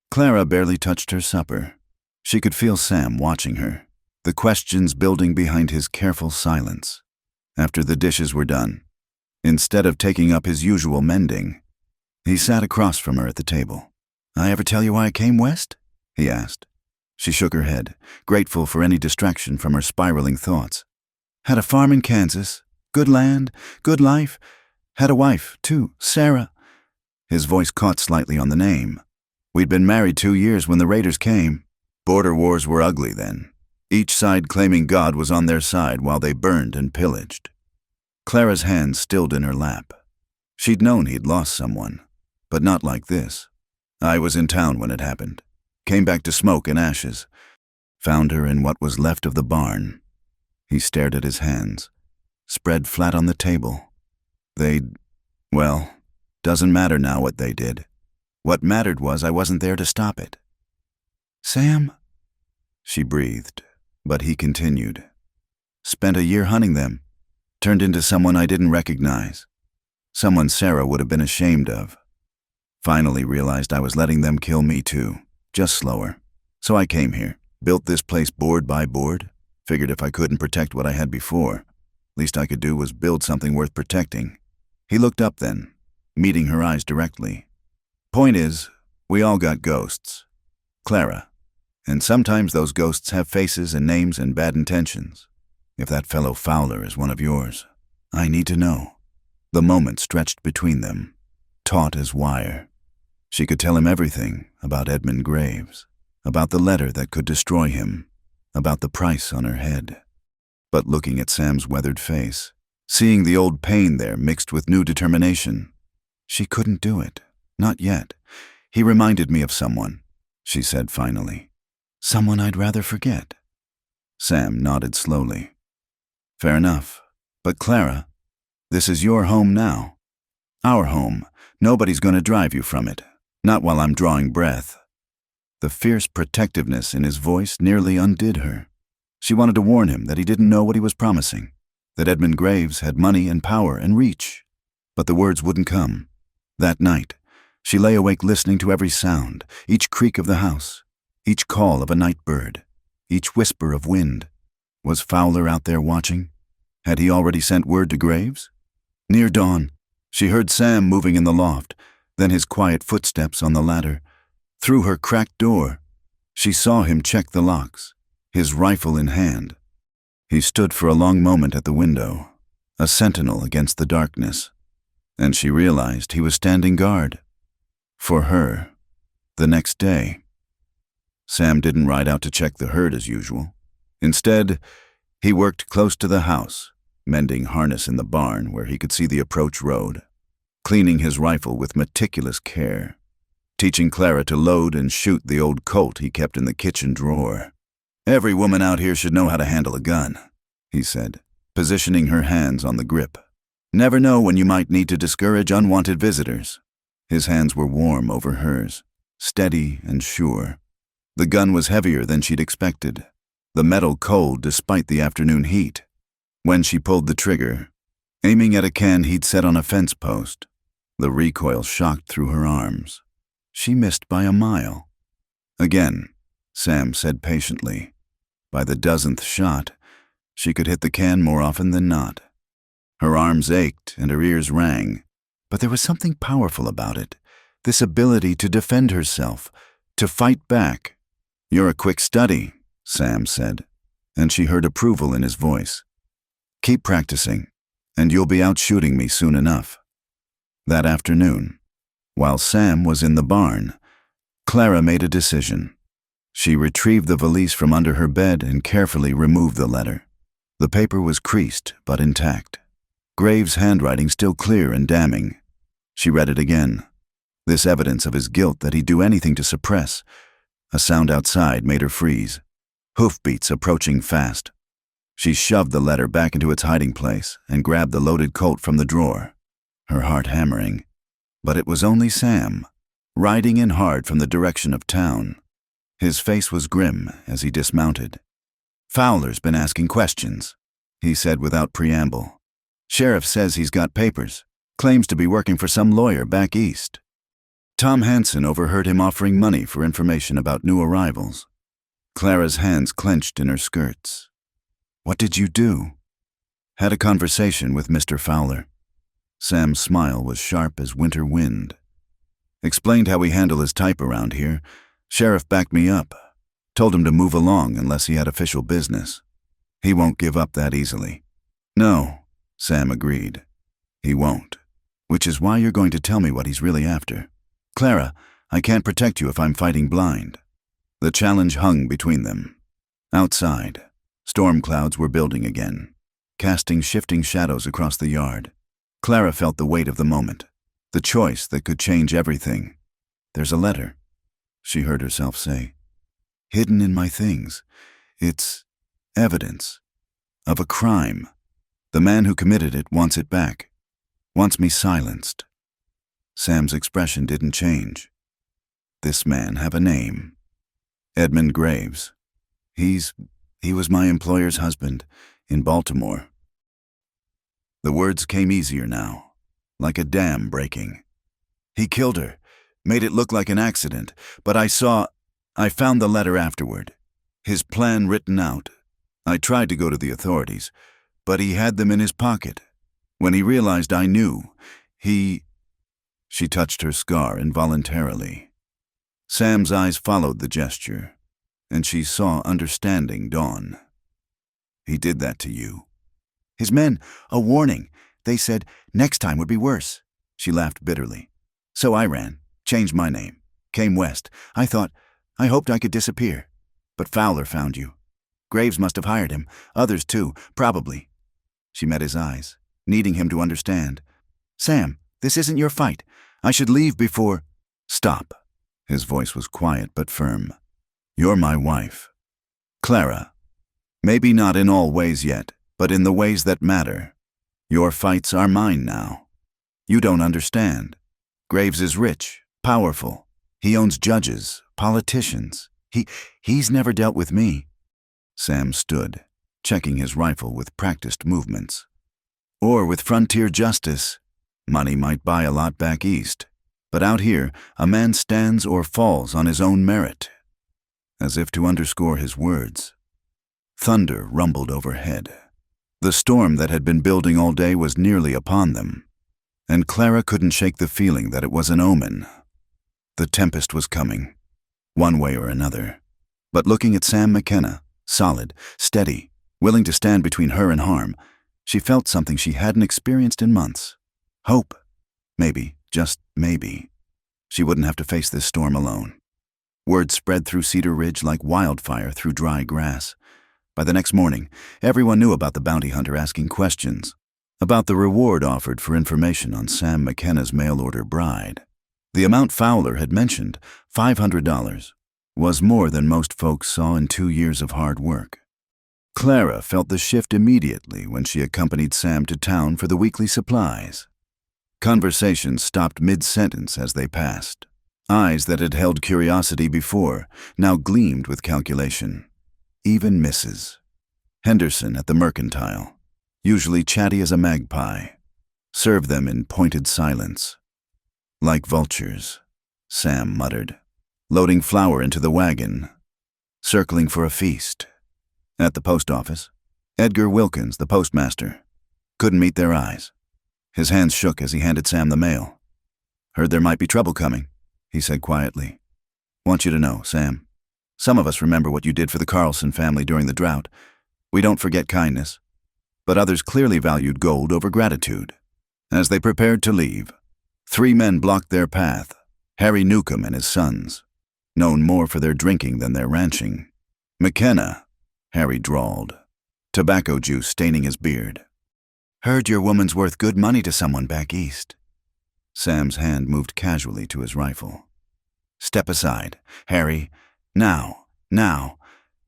S1: Clara barely touched her supper. She could feel Sam watching her, the questions building behind his careful silence. After the dishes were done, instead of taking up his usual mending, he sat across from her at the table. "I ever tell you why I came west?" he asked. She shook her head, grateful for any distraction from her spiraling thoughts. "Had a farm in Kansas, good land, good life. Had a wife, too, Sarah." His voice caught slightly on the name. "We'd been married 2 years when the Raiders came. Border wars were ugly then, each side claiming God was on their side while they burned and pillaged." Clara's hands stilled in her lap. She'd known he'd lost someone, but not like this. "I was in town when it happened. Came back to smoke and ashes. Found her in what was left of the barn." He stared at his hands, spread flat on the table. Well, doesn't matter now what they did. What mattered was I wasn't there to stop it." "Sam?" She breathed, but he continued. "Spent a year hunting them. Turned into someone I didn't recognize. Someone Sarah would have been ashamed of. Finally realized I was letting them kill me too, just slower. So I came here, built this place board by board. Figured if I couldn't protect what I had before, least I could do was build something worth protecting." He looked up then, meeting her eyes directly. "Point is, we all got ghosts, Clara. And sometimes those ghosts have faces and names and bad intentions. If that fellow Fowler is one of yours, I need to know." The moment stretched between them, taut as wire. She could tell him everything about Edmund Graves, about the letter that could destroy him, about the price on her head. But looking at Sam's weathered face, seeing the old pain there mixed with new determination, she couldn't do it, not yet. "He reminded me of someone," she said finally. "Someone I'd rather forget." Sam nodded slowly. "Fair enough. But Clara, this is your home now. Our home. Nobody's going to drive you from it. Not while I'm drawing breath." The fierce protectiveness in his voice nearly undid her. She wanted to warn him that he didn't know what he was promising, that Edmund Graves had money and power and reach. But the words wouldn't come. That night, she lay awake listening to every sound, each creak of the house, each call of a night bird, each whisper of wind. Was Fowler out there watching? Had he already sent word to Graves? Near dawn, she heard Sam moving in the loft, then his quiet footsteps on the ladder. Through her cracked door, she saw him check the locks, his rifle in hand. He stood for a long moment at the window, a sentinel against the darkness, and she realized he was standing guard. For her, the next day. Sam didn't ride out to check the herd as usual. Instead, he worked close to the house, mending harness in the barn where he could see the approach road, cleaning his rifle with meticulous care, teaching Clara to load and shoot the old Colt he kept in the kitchen drawer. Every woman out here should know how to handle a gun, he said, positioning her hands on the grip. Never know when you might need to discourage unwanted visitors. His hands were warm over hers, steady and sure. The gun was heavier than she'd expected, the metal cold despite the afternoon heat. When she pulled the trigger, aiming at a can he'd set on a fence post, the recoil shocked through her arms. She missed by a mile. Again, Sam said patiently. By the dozenth shot, she could hit the can more often than not. Her arms ached and her ears rang, but there was something powerful about it, this ability to defend herself, to fight back. "You're a quick study," Sam said, and she heard approval in his voice. "Keep practicing, and you'll be out shooting me soon enough." That afternoon, while Sam was in the barn, Clara made a decision. She retrieved the valise from under her bed and carefully removed the letter. The paper was creased but intact. Graves' handwriting still clear and damning. She read it again. This evidence of his guilt that he'd do anything to suppress. A sound outside made her freeze. Hoofbeats approaching fast. She shoved the letter back into its hiding place and grabbed the loaded Colt from the drawer, her heart hammering. But it was only Sam, riding in hard from the direction of town. His face was grim as he dismounted. "Fowler's been asking questions," he said without preamble. "Sheriff says he's got papers, claims to be working for some lawyer back east." Tom Hansen overheard him offering money for information about new arrivals. Clara's hands clenched in her skirts. "What did you do?" "Had a conversation with Mr. Fowler." Sam's smile was sharp as winter wind. "Explained how we handle his type around here. Sheriff backed me up. Told him to move along unless he had official business. He won't give up that easily." "No," Sam agreed. "He won't. Which is why you're going to tell me what he's really after. Clara, I can't protect you if I'm fighting blind." The challenge hung between them. Outside, storm clouds were building again, casting shifting shadows across the yard. Clara felt the weight of the moment, the choice that could change everything. "There's a letter," she heard herself say. "Hidden in my things. It's evidence of a crime. The man who committed it wants it back. Wants me silenced." Sam's expression didn't change. "This man have a name. Edmund Graves. He was my employer's husband in Baltimore." The words came easier now, like a dam breaking. "He killed her, made it look like an accident, but I found the letter afterward. His plan written out. I tried to go to the authorities, but he had them in his pocket. When he realized I knew, She touched her scar involuntarily. Sam's eyes followed the gesture, and she saw understanding dawn. "He did that to you." "His men, a warning. They said next time would be worse." She laughed bitterly. "So I ran, changed my name, came west. I hoped I could disappear. But Fowler found you. Graves must have hired him, others too, probably." She met his eyes, needing him to understand. "Sam, this isn't your fight. I should leave before—" "Stop." His voice was quiet but firm. "You're my wife. Clara. Maybe not in all ways yet, but in the ways that matter. Your fights are mine now. You don't understand. Graves is rich, powerful. He owns judges, politicians. He's never dealt with me." Sam stood, checking his rifle with practiced movements. "Or with frontier justice. Money might buy a lot back east, but out here, a man stands or falls on his own merit." As if to underscore his words, thunder rumbled overhead. The storm that had been building all day was nearly upon them, and Clara couldn't shake the feeling that it was an omen. The tempest was coming, one way or another. But looking at Sam McKenna, solid, steady, willing to stand between her and harm, she felt something she hadn't experienced in months. Hope. Maybe, just maybe, she wouldn't have to face this storm alone. Word spread through Cedar Ridge like wildfire through dry grass. By the next morning, everyone knew about the bounty hunter asking questions, about the reward offered for information on Sam McKenna's mail-order bride. The amount Fowler had mentioned, $500, was more than most folks saw in 2 years of hard work. Clara felt the shift immediately when she accompanied Sam to town for the weekly supplies. Conversations stopped mid-sentence as they passed. Eyes that had held curiosity before now gleamed with calculation. Even Mrs. Henderson at the mercantile, usually chatty as a magpie, served them in pointed silence. Like vultures, Sam muttered, loading flour into the wagon, circling for a feast. At the post office, Edgar Wilkins, the postmaster, couldn't meet their eyes. His hands shook as he handed Sam the mail. "Heard there might be trouble coming," he said quietly. "Want you to know, Sam, some of us remember what you did for the Carlson family during the drought. We don't forget kindness, but others clearly valued gold over gratitude." As they prepared to leave, 3 men blocked their path: Harry Newcomb and his sons, known more for their drinking than their ranching. "McKenna," Harry drawled, tobacco juice staining his beard. "Heard your woman's worth good money to someone back east." Sam's hand moved casually to his rifle. "Step aside, Harry. Now.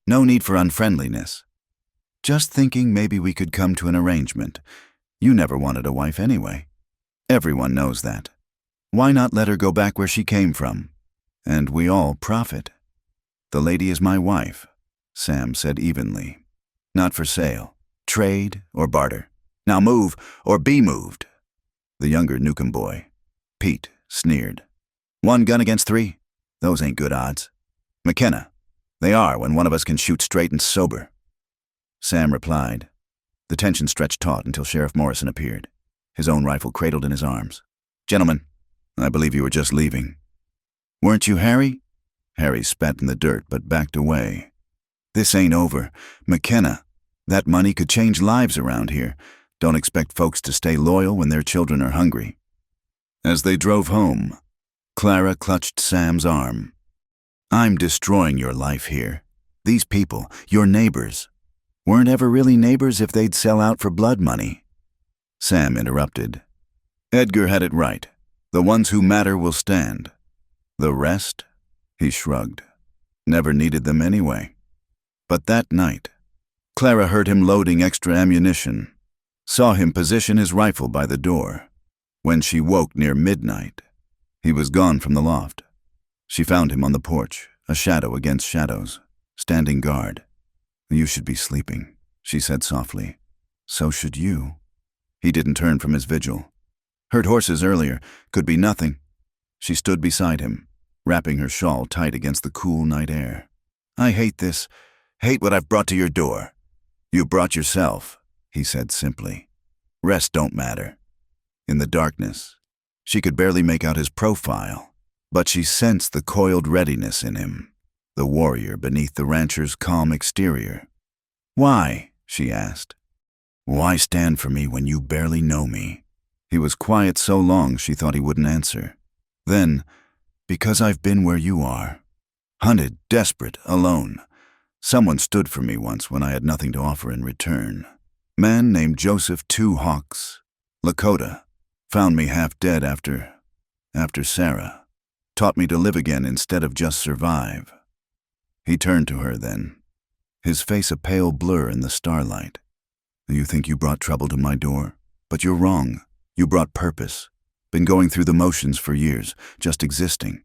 S1: No need for unfriendliness. Just thinking maybe we could come to an arrangement. You never wanted a wife anyway. Everyone knows that. Why not let her go back where she came from? And we all profit." "The lady is my wife," Sam said evenly. "Not for sale, trade, or barter. Now move, or be moved." The younger Newcomb boy, Pete, sneered. "1 gun against 3? Those ain't good odds. McKenna, they are when one of us can shoot straight and sober." Sam replied. The tension stretched taut until Sheriff Morrison appeared, his own rifle cradled in his arms. "Gentlemen, I believe you were just leaving." "Weren't you, Harry?" Harry spat in the dirt but backed away. "This ain't over. McKenna, that money could change lives around here. Don't expect folks to stay loyal when their children are hungry." As they drove home, Clara clutched Sam's arm. "I'm destroying your life here. These people, your neighbors, weren't ever really neighbors if they'd sell out for blood money." Sam interrupted. "Edgar had it right. The ones who matter will stand. The rest," he shrugged, "never needed them anyway." But that night, Clara heard him loading extra ammunition, saw him position his rifle by the door. When she woke near midnight, he was gone from the loft. She found him on the porch, a shadow against shadows, standing guard. "You should be sleeping," she said softly. "So should you." He didn't turn from his vigil. "Heard horses earlier. Could be nothing." She stood beside him, wrapping her shawl tight against the cool night air. "I hate this. Hate what I've brought to your door." "You brought yourself," he said simply. "Rest don't matter." In the darkness, she could barely make out his profile, but she sensed the coiled readiness in him, the warrior beneath the rancher's calm exterior. "Why?" she asked. "Why stand for me when you barely know me?" He was quiet so long she thought he wouldn't answer. Then, "Because I've been where you are. Hunted, desperate, alone. Someone stood for me once when I had nothing to offer in return. Man named Joseph Two Hawks, Lakota, found me half dead after Sarah. Taught me to live again instead of just survive." He turned to her then, his face a pale blur in the starlight. "You think you brought trouble to my door? But you're wrong. You brought purpose. Been going through the motions for years, just existing.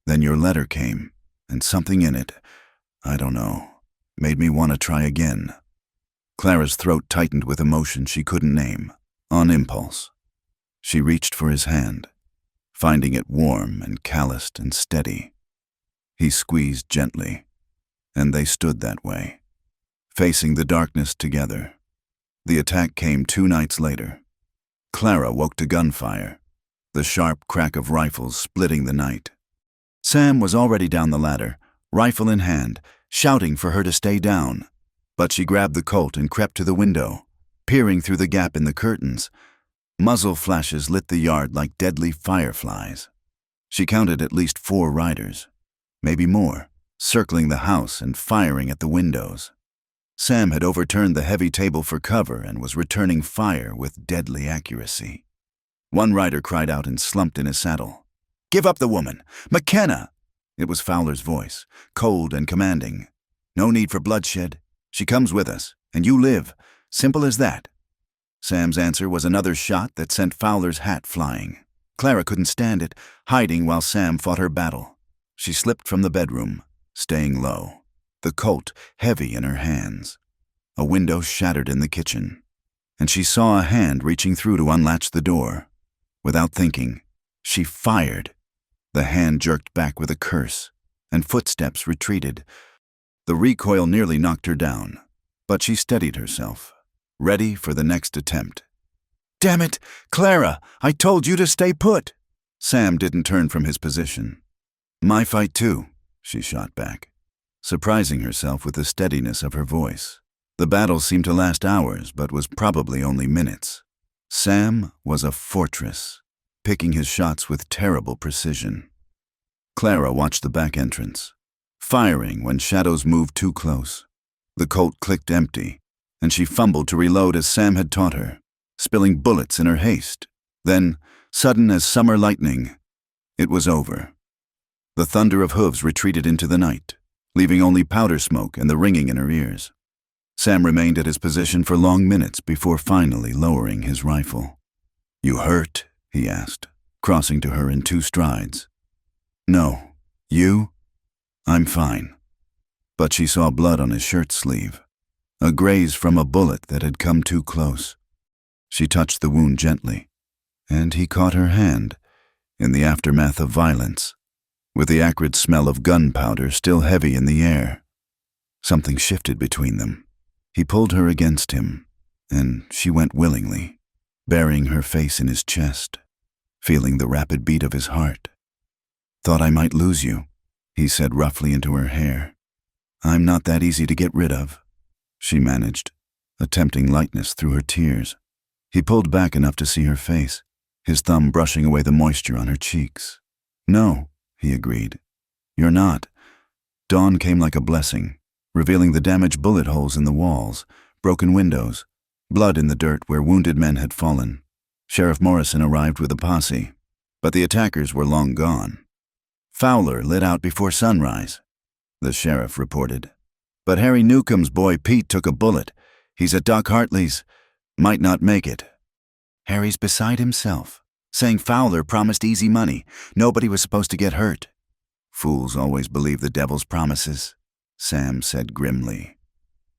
S1: Then your letter came, and something in it, I don't know, made me want to try again." Clara's throat tightened with emotion she couldn't name. On impulse, she reached for his hand, finding it warm and calloused and steady. He squeezed gently, and they stood that way, facing the darkness together. The attack came 2 nights later. Clara woke to gunfire, the sharp crack of rifles splitting the night. Sam was already down the ladder, rifle in hand, shouting for her to stay down. But she grabbed the Colt and crept to the window, peering through the gap in the curtains. Muzzle flashes lit the yard like deadly fireflies. She counted at least 4 riders, maybe more, circling the house and firing at the windows. Sam had overturned the heavy table for cover and was returning fire with deadly accuracy. One rider cried out and slumped in his saddle. "Give up the woman! McKenna!" It was Fowler's voice, cold and commanding. "No need for bloodshed. She comes with us, and you live. Simple as that." Sam's answer was another shot that sent Fowler's hat flying. Clara couldn't stand it, hiding while Sam fought her battle. She slipped from the bedroom, staying low, the Colt heavy in her hands. A window shattered in the kitchen, and she saw a hand reaching through to unlatch the door. Without thinking, she fired. The hand jerked back with a curse, and footsteps retreated. The recoil nearly knocked her down, but she steadied herself, ready for the next attempt. "Damn it, Clara! I told you to stay put!" Sam didn't turn from his position. "My fight too," she shot back, surprising herself with the steadiness of her voice. The battle seemed to last hours, but was probably only minutes. Sam was a fortress, picking his shots with terrible precision. Clara watched the back entrance, firing when shadows moved too close. The Colt clicked empty, and she fumbled to reload as Sam had taught her, spilling bullets in her haste. Then, sudden as summer lightning, it was over. The thunder of hooves retreated into the night, leaving only powder smoke and the ringing in her ears. Sam remained at his position for long minutes before finally lowering his rifle. "You hurt?" he asked, crossing to her in 2 strides. "No. You?" "I'm fine." But she saw blood on his shirt sleeve, a graze from a bullet that had come too close. She touched the wound gently, and he caught her hand in the aftermath of violence, with the acrid smell of gunpowder still heavy in the air. Something shifted between them. He pulled her against him, and she went willingly, burying her face in his chest, feeling the rapid beat of his heart. "Thought I might lose you," he said roughly into her hair. "I'm not that easy to get rid of," she managed, attempting lightness through her tears. He pulled back enough to see her face, his thumb brushing away the moisture on her cheeks. "No," he agreed. "You're not." Dawn came like a blessing, revealing the damaged bullet holes in the walls, broken windows, blood in the dirt where wounded men had fallen. Sheriff Morrison arrived with a posse, but the attackers were long gone. "Fowler lit out before sunrise," the sheriff reported. "But Harry Newcomb's boy Pete took a bullet. He's at Doc Hartley's. Might not make it." Harry's beside himself, saying Fowler promised easy money. Nobody was supposed to get hurt. "Fools always believe the devil's promises," Sam said grimly.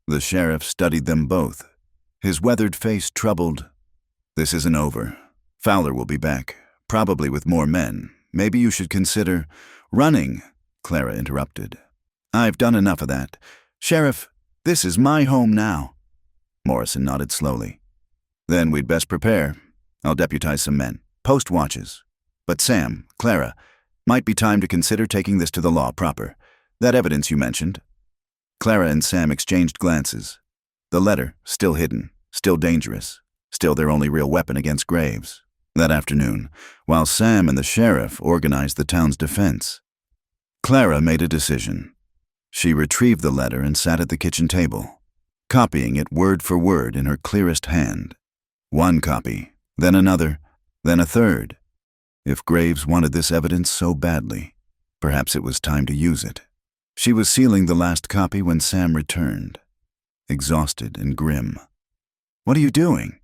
S1: The sheriff studied them both, his weathered face troubled. "This isn't over. Fowler will be back, probably with more men. Maybe you should consider—" "Running," Clara interrupted. "I've done enough of that. Sheriff, this is my home now." Morrison nodded slowly. "Then we'd best prepare. I'll deputize some men. Post watches. But Sam, Clara, might be time to consider taking this to the law proper. That evidence you mentioned." Clara and Sam exchanged glances. The letter, still hidden, still dangerous, still their only real weapon against Graves. That afternoon, while Sam and the sheriff organized the town's defense, Clara made a decision. She retrieved the letter and sat at the kitchen table, copying it word for word in her clearest hand. One copy, then another, then a third. If Graves wanted this evidence so badly, perhaps it was time to use it. She was sealing the last copy when Sam returned, exhausted and grim. "What are you doing?"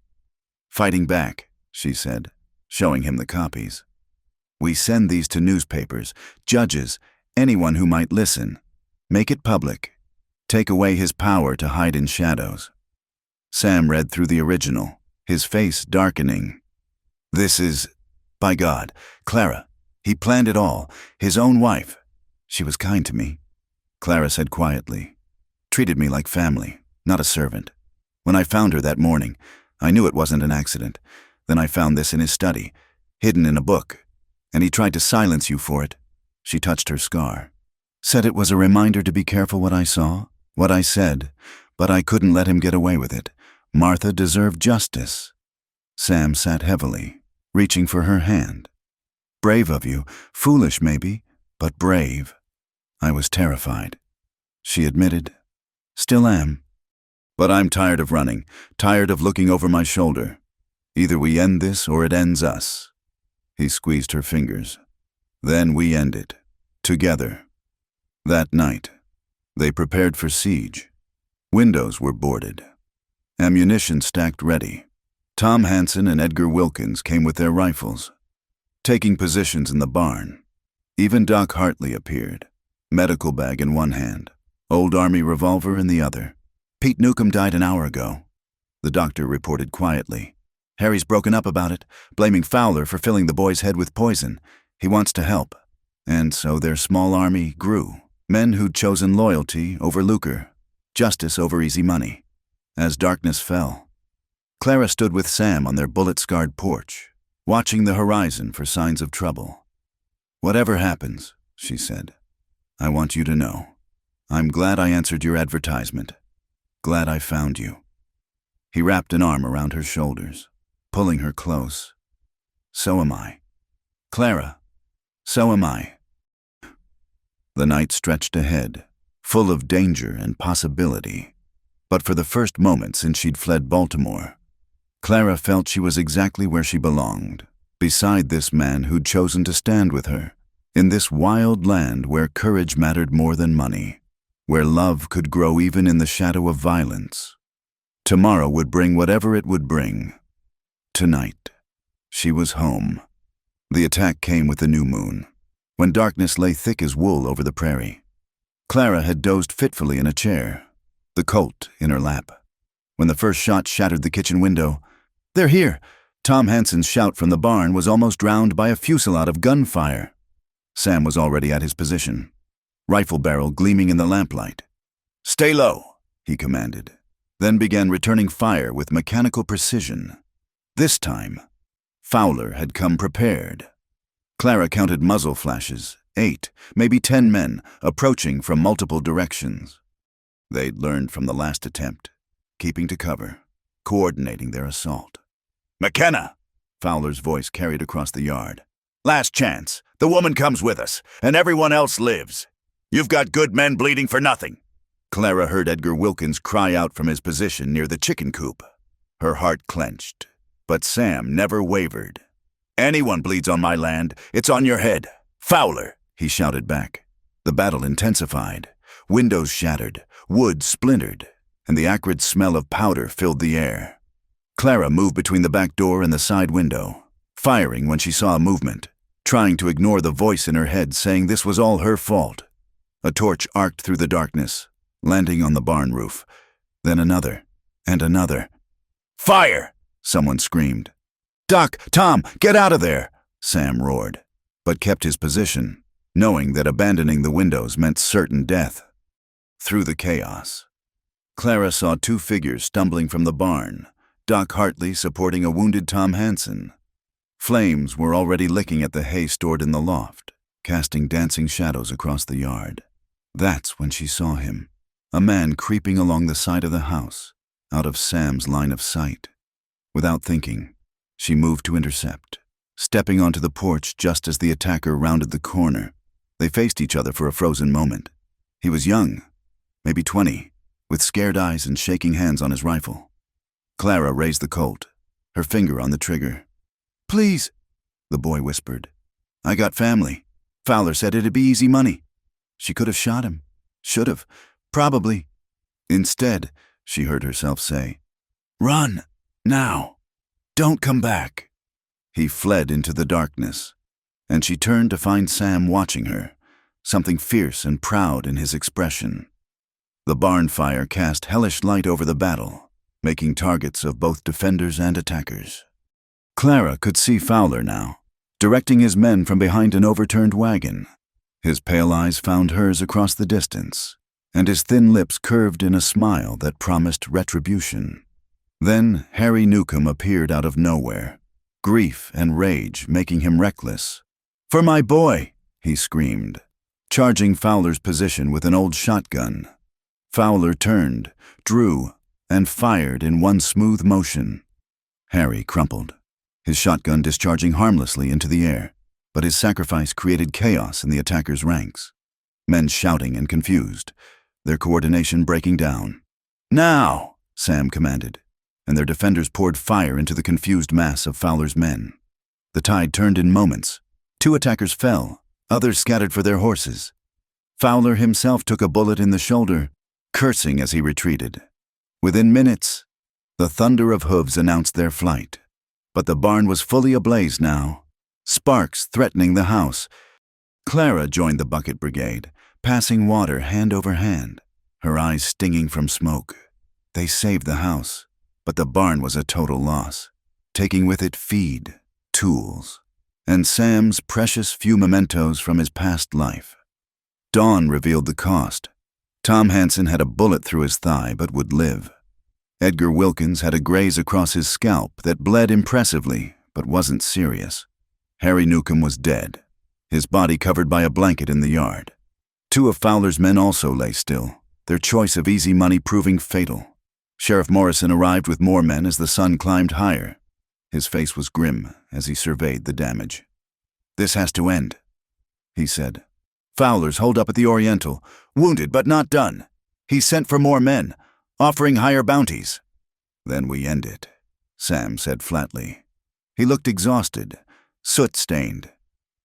S1: "Fighting back," she said, showing him the copies. "We send these to newspapers, judges, anyone who might listen. Make it public. Take away his power to hide in shadows." Sam read through the original, his face darkening. "This is, by God, Clara, he planned it all, his own wife. She was kind to me," Clara said quietly. "Treated me like family, not a servant. When I found her that morning, I knew it wasn't an accident. Then I found this in his study, hidden in a book, and he tried to silence you for it." She touched her scar. "Said it was a reminder to be careful what I saw, what I said, but I couldn't let him get away with it. Martha deserved justice." Sam sat heavily, reaching for her hand. "Brave of you, foolish maybe, but brave." "I was terrified," she admitted. "Still am. But I'm tired of running, tired of looking over my shoulder. Either we end this or it ends us." He squeezed her fingers. "Then we end it. Together. That night, they prepared for siege. Windows were boarded. Ammunition stacked ready. Tom Hansen and Edgar Wilkins came with their rifles, taking positions in the barn. Even Doc Hartley appeared, medical bag in one hand, old army revolver in the other. "Pete Newcomb died an hour ago," the doctor reported quietly. "Harry's broken up about it, blaming Fowler for filling the boy's head with poison. He wants to help." And so their small army grew. Men who'd chosen loyalty over lucre, justice over easy money. As darkness fell, Clara stood with Sam on their bullet-scarred porch, watching the horizon for signs of trouble. "Whatever happens," she said, "I want you to know. I'm glad I answered your advertisement. Glad I found you." He wrapped an arm around her shoulders, pulling her close. "So am I. Clara, so am I." The night stretched ahead, full of danger and possibility. But for the first moment since she'd fled Baltimore, Clara felt she was exactly where she belonged, beside this man who'd chosen to stand with her, in this wild land where courage mattered more than money, where love could grow even in the shadow of violence. Tomorrow would bring whatever it would bring. Tonight, she was home. The attack came with the new moon, when darkness lay thick as wool over the prairie. Clara had dozed fitfully in a chair, the Colt in her lap, when the first shot shattered the kitchen window. "They're here!" Tom Hansen's shout from the barn was almost drowned by a fusillade of gunfire. Sam was already at his position, rifle barrel gleaming in the lamplight. "Stay low," he commanded, then began returning fire with mechanical precision. This time, Fowler had come prepared. Clara counted muzzle flashes, 8, maybe 10 men, approaching from multiple directions. They'd learned from the last attempt, keeping to cover, coordinating their assault. "McKenna!" Fowler's voice carried across the yard. "Last chance. The woman comes with us, and everyone else lives. You've got good men bleeding for nothing." Clara heard Edgar Wilkins cry out from his position near the chicken coop. Her heart clenched, but Sam never wavered. "Anyone bleeds on my land, it's on your head. Fowler!" he shouted back. The battle intensified. Windows shattered, wood splintered, and the acrid smell of powder filled the air. Clara moved between the back door and the side window, firing when she saw a movement, trying to ignore the voice in her head saying this was all her fault. A torch arced through the darkness, landing on the barn roof. Then another, and another. "Fire!" someone screamed. "Doc, Tom, get out of there!" Sam roared, but kept his position, knowing that abandoning the windows meant certain death. Through the chaos, Clara saw 2 figures stumbling from the barn, Doc Hartley supporting a wounded Tom Hansen. Flames were already licking at the hay stored in the loft, casting dancing shadows across the yard. That's when she saw him, a man creeping along the side of the house, out of Sam's line of sight. Without thinking, she moved to intercept, stepping onto the porch just as the attacker rounded the corner. They faced each other for a frozen moment. He was young, maybe 20, with scared eyes and shaking hands on his rifle. Clara raised the Colt, her finger on the trigger. "Please," the boy whispered. "I got family. Fowler said it'd be easy money." She could have shot him. Should have. Probably. Instead, she heard herself say, "Run, now. Don't come back." He fled into the darkness, and she turned to find Sam watching her, something fierce and proud in his expression. The barn fire cast hellish light over the battle, making targets of both defenders and attackers. Clara could see Fowler now, directing his men from behind an overturned wagon. His pale eyes found hers across the distance, and his thin lips curved in a smile that promised retribution. Then Harry Newcomb appeared out of nowhere, grief and rage making him reckless. "For my boy!" he screamed, charging Fowler's position with an old shotgun. Fowler turned, drew, and fired in one smooth motion. Harry crumpled, his shotgun discharging harmlessly into the air, but his sacrifice created chaos in the attackers' ranks. Men shouting and confused, their coordination breaking down. "Now!" Sam commanded, and their defenders poured fire into the confused mass of Fowler's men. The tide turned in moments. 2 attackers fell, Others scattered for their horses. Fowler himself took a bullet in the shoulder, cursing as he retreated. Within minutes, the thunder of hooves announced their flight. But the barn was fully ablaze now, sparks threatening the house. Clara joined the bucket brigade, passing water hand over hand, her eyes stinging from smoke. They saved the house, but the barn was a total loss, taking with it feed, tools, and Sam's precious few mementos from his past life. Dawn revealed the cost. Tom Hansen had a bullet through his thigh but would live. Edgar Wilkins had a graze across his scalp that bled impressively but wasn't serious. Harry Newcomb was dead, his body covered by a blanket in the yard. Two of Fowler's men also lay still, their choice of easy money proving fatal. Sheriff Morrison arrived with more men as the sun climbed higher. His face was grim as he surveyed the damage. "This has to end," he said. "Fowler's holed up at the Oriental, wounded but not done. He sent for more men, offering higher bounties." "Then we end it," Sam said flatly. He looked exhausted, soot-stained,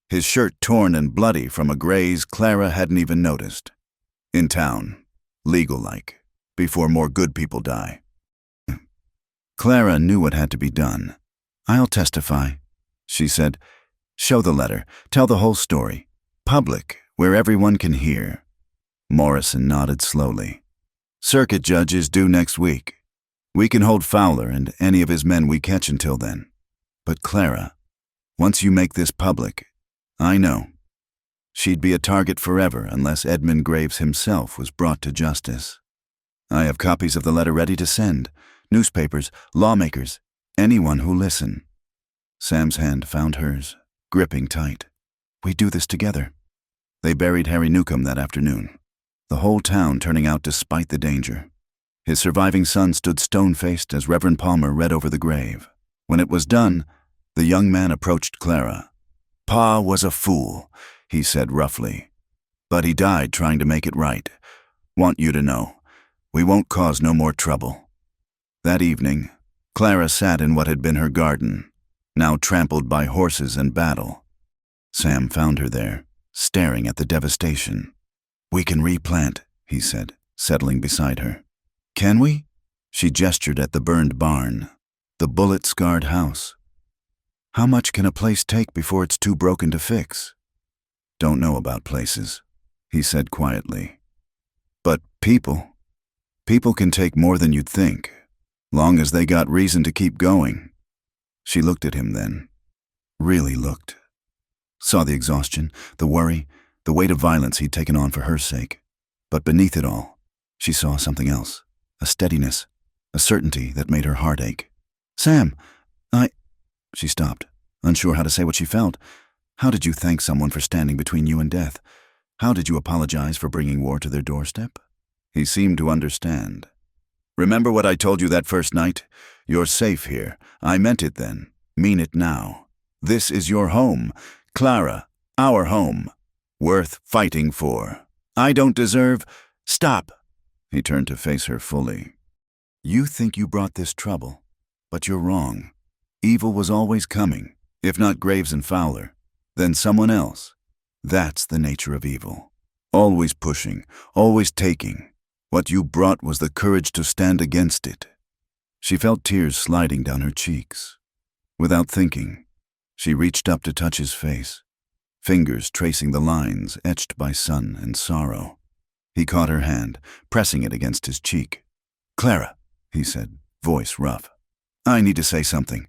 S1: his shirt torn and bloody from a graze Clara hadn't even noticed. "In town, legal-like, before more good people die." Clara knew what had to be done. "I'll testify," she said. "Show the letter, tell the whole story. Public, where everyone can hear." Morrison nodded slowly. "Circuit judge is due next week. We can hold Fowler and any of his men we catch until then. But Clara, once you make this public, I know. She'd be a target forever unless Edmund Graves himself was brought to justice. I have copies of the letter ready to send. Newspapers, lawmakers, anyone who'll listen." Sam's hand found hers, gripping tight. "We do this together." They buried Harry Newcomb that afternoon, the whole town turning out despite the danger. His surviving son stood stone-faced as Reverend Palmer read over the grave. When it was done, the young man approached Clara. "Pa was a fool," he said roughly. "But he died trying to make it right. Want you to know, we won't cause no more trouble." That evening, Clara sat in what had been her garden, now trampled by horses and battle. Sam found her there, staring at the devastation. "We can replant," he said, settling beside her. "Can we?" She gestured at the burned barn, the bullet-scarred house. "How much can a place take before it's too broken to fix?" "Don't know about places," he said quietly. "But people can take more than you'd think, long as they got reason to keep going." She looked at him then, really looked. Saw the exhaustion, the worry, the weight of violence he'd taken on for her sake. But beneath it all, she saw something else, a steadiness, a certainty that made her heart ache. "Sam, She stopped, unsure how to say what she felt. How did you thank someone for standing between you and death? How did you apologize for bringing war to their doorstep? He seemed to understand. "Remember what I told you that first night? You're safe here. I meant it then. Mean it now. This is your home. Clara, our home. Worth fighting for. I don't deserve—" "Stop!" He turned to face her fully. "You think you brought this trouble, but you're wrong. Evil was always coming, if not Graves and Fowler, then someone else. That's the nature of evil. Always pushing, always taking. What you brought was the courage to stand against it." She felt tears sliding down her cheeks. Without thinking, she reached up to touch his face, fingers tracing the lines etched by sun and sorrow. He caught her hand, pressing it against his cheek. "Clara," he said, voice rough. "I need to say something.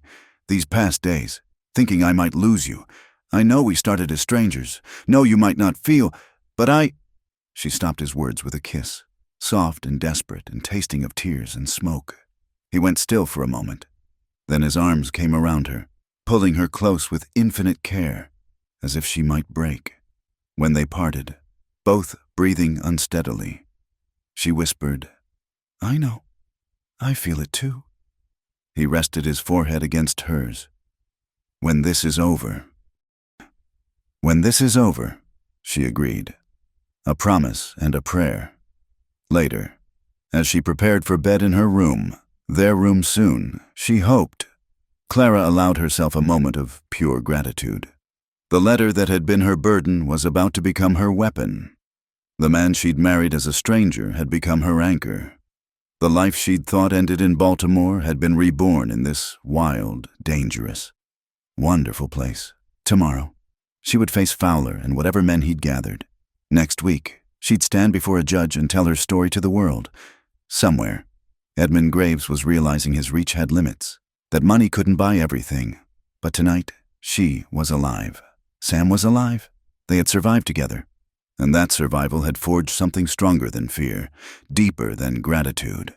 S1: These past days, thinking I might lose you. I know we started as strangers. Know you might not feel, but I—" She stopped his words with a kiss, soft and desperate and tasting of tears and smoke. He went still for a moment. Then his arms came around her, pulling her close with infinite care, as if she might break. When they parted, both breathing unsteadily, she whispered, "I know. I feel it too." He rested his forehead against hers. "When this is over." "When this is over," she agreed. A promise and a prayer. Later, as she prepared for bed in her room, their room soon, she hoped, Clara allowed herself a moment of pure gratitude. The letter that had been her burden was about to become her weapon. The man she'd married as a stranger had become her anchor. The life she'd thought ended in Baltimore had been reborn in this wild, dangerous, wonderful place. Tomorrow, she would face Fowler and whatever men he'd gathered. Next week, she'd stand before a judge and tell her story to the world. Somewhere, Edmund Graves was realizing his reach had limits, that money couldn't buy everything. But tonight, she was alive. Sam was alive. They had survived together. And that survival had forged something stronger than fear, deeper than gratitude.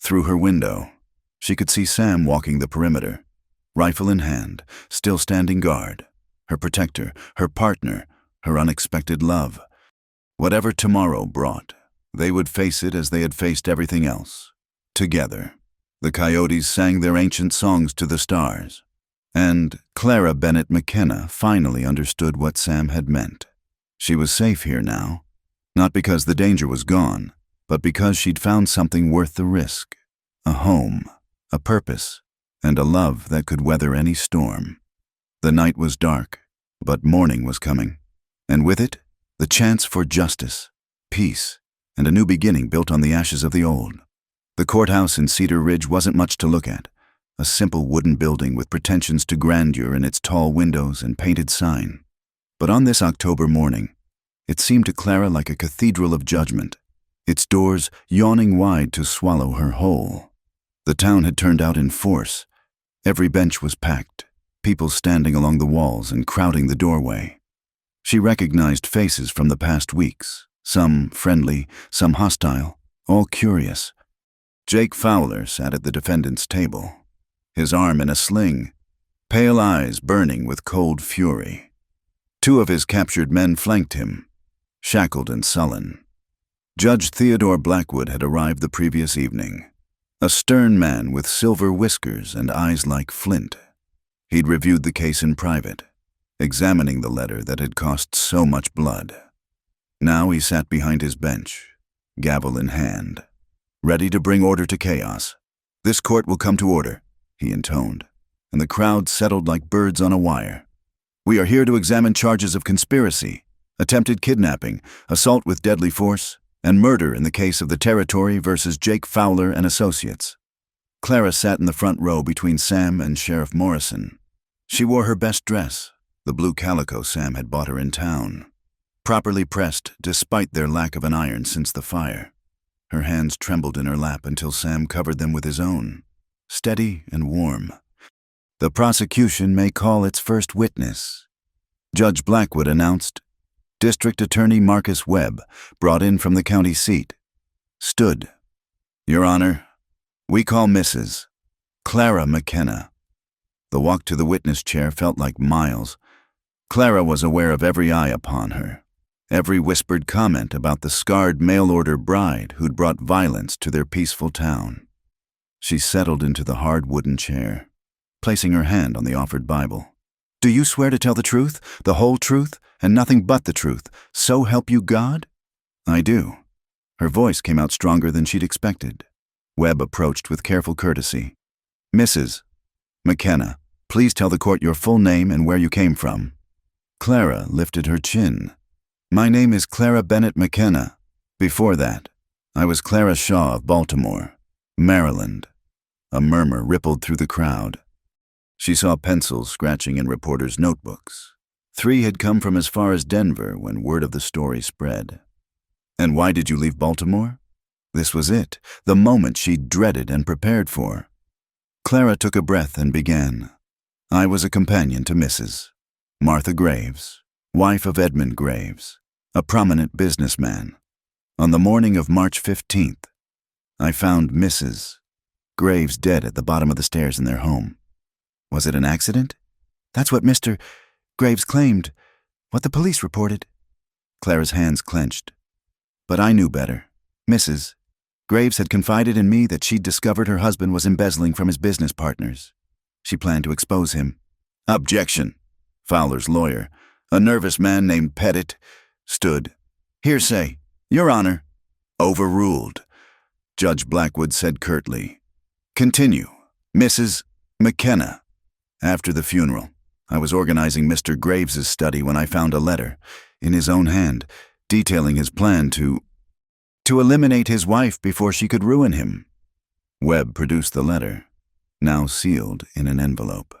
S1: Through her window, she could see Sam walking the perimeter, rifle in hand, still standing guard. Her protector, her partner, her unexpected love. Whatever tomorrow brought, they would face it as they had faced everything else. Together, the coyotes sang their ancient songs to the stars. And Clara Bennett McKenna finally understood what Sam had meant. She was safe here now, not because the danger was gone, but because she'd found something worth the risk. A home, a purpose, and a love that could weather any storm. The night was dark, but morning was coming, and with it, the chance for justice, peace, and a new beginning built on the ashes of the old. The courthouse in Cedar Ridge wasn't much to look at, a simple wooden building with pretensions to grandeur in its tall windows and painted sign. But on this October morning, it seemed to Clara like a cathedral of judgment, its doors yawning wide to swallow her whole. The town had turned out in force. Every bench was packed, people standing along the walls and crowding the doorway. She recognized faces from the past weeks, some friendly, some hostile, all curious. Jake Fowler sat at the defendant's table, his arm in a sling, pale eyes burning with cold fury. Two of his captured men flanked him, shackled and sullen. Judge Theodore Blackwood had arrived the previous evening, a stern man with silver whiskers and eyes like flint. He'd reviewed the case in private, examining the letter that had cost so much blood. Now he sat behind his bench, gavel in hand, ready to bring order to chaos. "This court will come to order," he intoned, and the crowd settled like birds on a wire. "We are here to examine charges of conspiracy, attempted kidnapping, assault with deadly force, and murder in the case of the Territory versus Jake Fowler and Associates." Clara sat in the front row between Sam and Sheriff Morrison. She wore her best dress, the blue calico Sam had bought her in town, properly pressed despite their lack of an iron since the fire. Her hands trembled in her lap until Sam covered them with his own, steady and warm. "The prosecution may call its first witness," Judge Blackwood announced. District Attorney Marcus Webb, brought in from the county seat, stood. "Your Honor, we call Mrs. Clara McKenna." The walk to the witness chair felt like miles. Clara was aware of every eye upon her, every whispered comment about the scarred mail-order bride who'd brought violence to their peaceful town. She settled into the hard wooden chair, placing her hand on the offered Bible. "Do you swear to tell the truth, the whole truth, and nothing but the truth, so help you God?" "I do." Her voice came out stronger than she'd expected. Webb approached with careful courtesy. "Mrs. McKenna, please tell the court your full name and where you came from." Clara lifted her chin. "My name is Clara Bennett McKenna. Before that, I was Clara Shaw of Baltimore, Maryland." A murmur rippled through the crowd. She saw pencils scratching in reporters' notebooks. 3 had come from as far as Denver when word of the story spread. "And why did you leave Baltimore?" This was it, the moment she'd dreaded and prepared for. Clara took a breath and began. "I was a companion to Mrs. Martha Graves, wife of Edmund Graves, a prominent businessman. On the morning of March 15th, I found Mrs. Graves dead at the bottom of the stairs in their home. Was it an accident? That's what Mr. Graves claimed, what the police reported." Clara's hands clenched. "But I knew better. Mrs. Graves had confided in me that she'd discovered her husband was embezzling from his business partners. She planned to expose him." "Objection." Fowler's lawyer, a nervous man named Pettit, stood. "Hearsay. Your Honor." "Overruled," Judge Blackwood said curtly. "Continue. Mrs. McKenna." "After the funeral, I was organizing Mr. Graves's study when I found a letter, in his own hand, detailing his plan to eliminate his wife before she could ruin him. Webb produced the letter, now sealed in an envelope.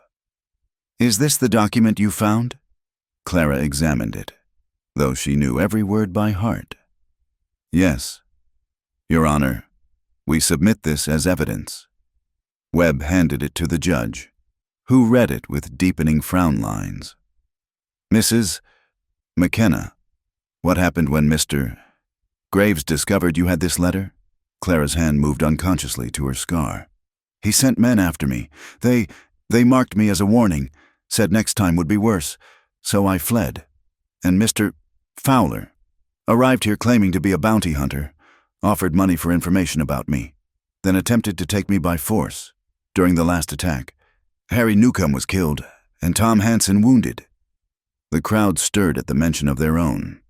S1: Is this the document you found? Clara examined it, though she knew every word by heart. Yes, Your Honor, we submit this as evidence. Webb handed it to the judge, who read it with deepening frown lines. Mrs. McKenna, what happened when Mr. Graves discovered you had this letter? Clara's hand moved unconsciously to her scar. He sent men after me. They marked me as a warning, said next time would be worse, so I fled. And Mr. Fowler arrived here claiming to be a bounty hunter, offered money for information about me, then attempted to take me by force. During the last attack, Harry Newcomb was killed and Tom Hansen wounded. The crowd stirred at the mention of their own.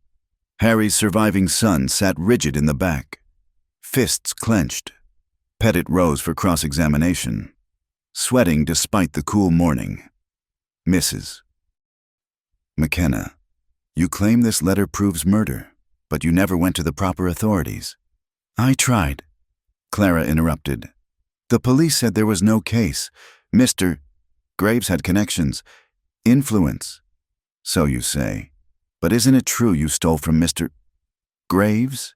S1: Harry's surviving son sat rigid in the back, fists clenched. Pettit rose for cross-examination, sweating despite the cool morning. Mrs. McKenna, you claim this letter proves murder, but you never went to the proper authorities. I tried, Clara interrupted. The police said there was no case. Mr. Graves had connections, influence. So you say. But isn't it true you stole from Mr. Graves?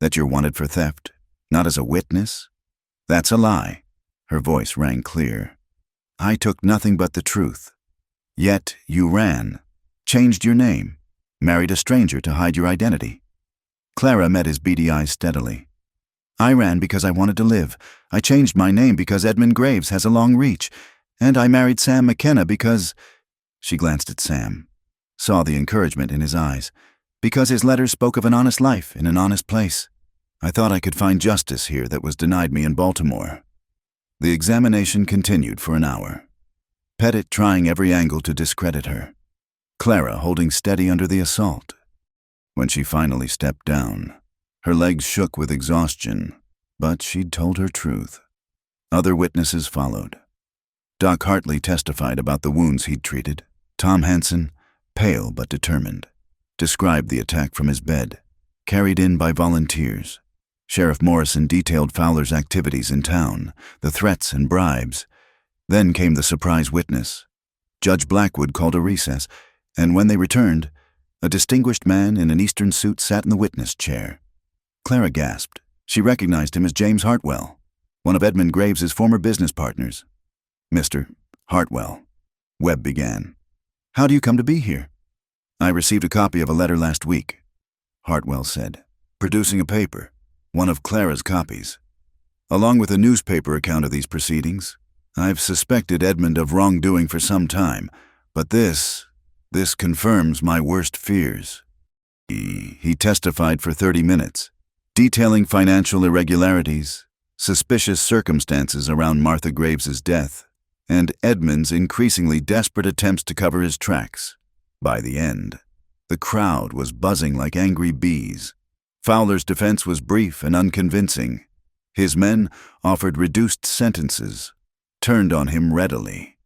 S1: That you're wanted for theft, not as a witness? That's a lie. Her voice rang clear. I took nothing but the truth. Yet you ran, changed your name, married a stranger to hide your identity. Clara met his beady eyes steadily. I ran because I wanted to live. I changed my name because Edmund Graves has a long reach. And I married Sam McKenna because... She glanced at Sam, saw the encouragement in his eyes. Because his letters spoke of an honest life in an honest place. I thought I could find justice here that was denied me in Baltimore. The examination continued for an hour. Pettit trying every angle to discredit her. Clara holding steady under the assault. When she finally stepped down, her legs shook with exhaustion, but she'd told her truth. Other witnesses followed. Doc Hartley testified about the wounds he'd treated. Tom Hansen, pale but determined, described the attack from his bed, carried in by volunteers. Sheriff Morrison detailed Fowler's activities in town, the threats and bribes. Then came the surprise witness. Judge Blackwood called a recess, and when they returned, a distinguished man in an Eastern suit sat in the witness chair. Clara gasped. She recognized him as James Hartwell, one of Edmund Graves's former business partners. Mr. Hartwell, Webb began. How do you come to be here? I received a copy of a letter last week, Hartwell said, producing a paper, one of Clara's copies. Along with a newspaper account of these proceedings, I've suspected Edmund of wrongdoing for some time, but this confirms my worst fears. He testified for 30 minutes, detailing financial irregularities, suspicious circumstances around Martha Graves's death, and Edmund's increasingly desperate attempts to cover his tracks. By the end, the crowd was buzzing like angry bees. Fowler's defense was brief and unconvincing. His men offered reduced sentences, turned on him readily,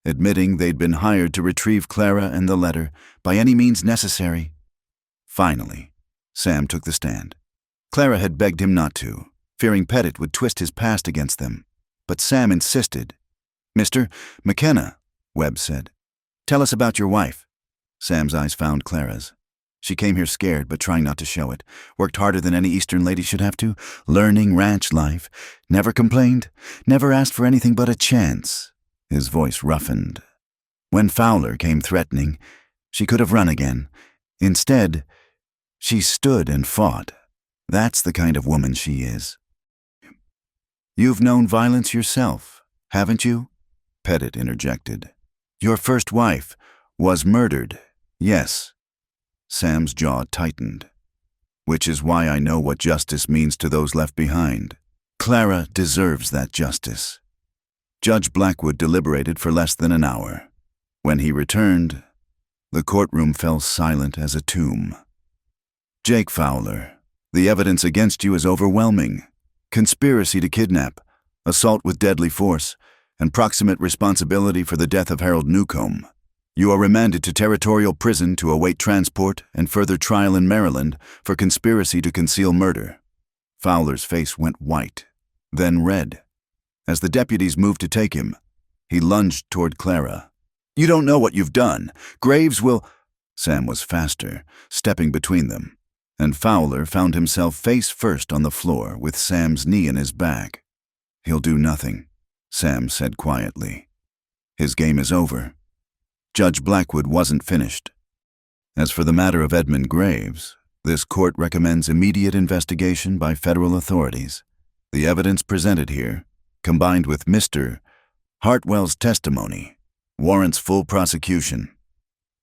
S1: admitting they'd been hired to retrieve Clara and the letter by any means necessary. Finally, Sam took the stand. Clara had begged him not to, fearing Pettit would twist his past against them. But Sam insisted. Mr. McKenna, Webb said, tell us about your wife. Sam's eyes found Clara's. She came here scared but trying not to show it, worked harder than any Eastern lady should have to, learning ranch life, never complained, never asked for anything but a chance. His voice roughened. When Fowler came threatening, she could have run again. Instead, she stood and fought. That's the kind of woman she is. You've known violence yourself, haven't you? Pettit interjected. Your first wife was murdered, yes. Sam's jaw tightened. Which is why I know what justice means to those left behind. Clara deserves that justice. Judge Blackwood deliberated for less than an hour. When he returned, the courtroom fell silent as a tomb. Jake Fowler, the evidence against you is overwhelming. Conspiracy to kidnap, assault with deadly force, and proximate responsibility for the death of Harold Newcomb. You are remanded to territorial prison to await transport and further trial in Maryland for conspiracy to conceal murder." Fowler's face went white, then red. As the deputies moved to take him, he lunged toward Clara. "You don't know what you've done. Graves will—" Sam was faster, stepping between them, and Fowler found himself face first on the floor with Sam's knee in his back. "He'll do nothing," Sam said quietly. "His game is over." Judge Blackwood wasn't finished. "As for the matter of Edmund Graves, this court recommends immediate investigation by federal authorities. The evidence presented here, combined with Mr. Hartwell's testimony, warrants full prosecution."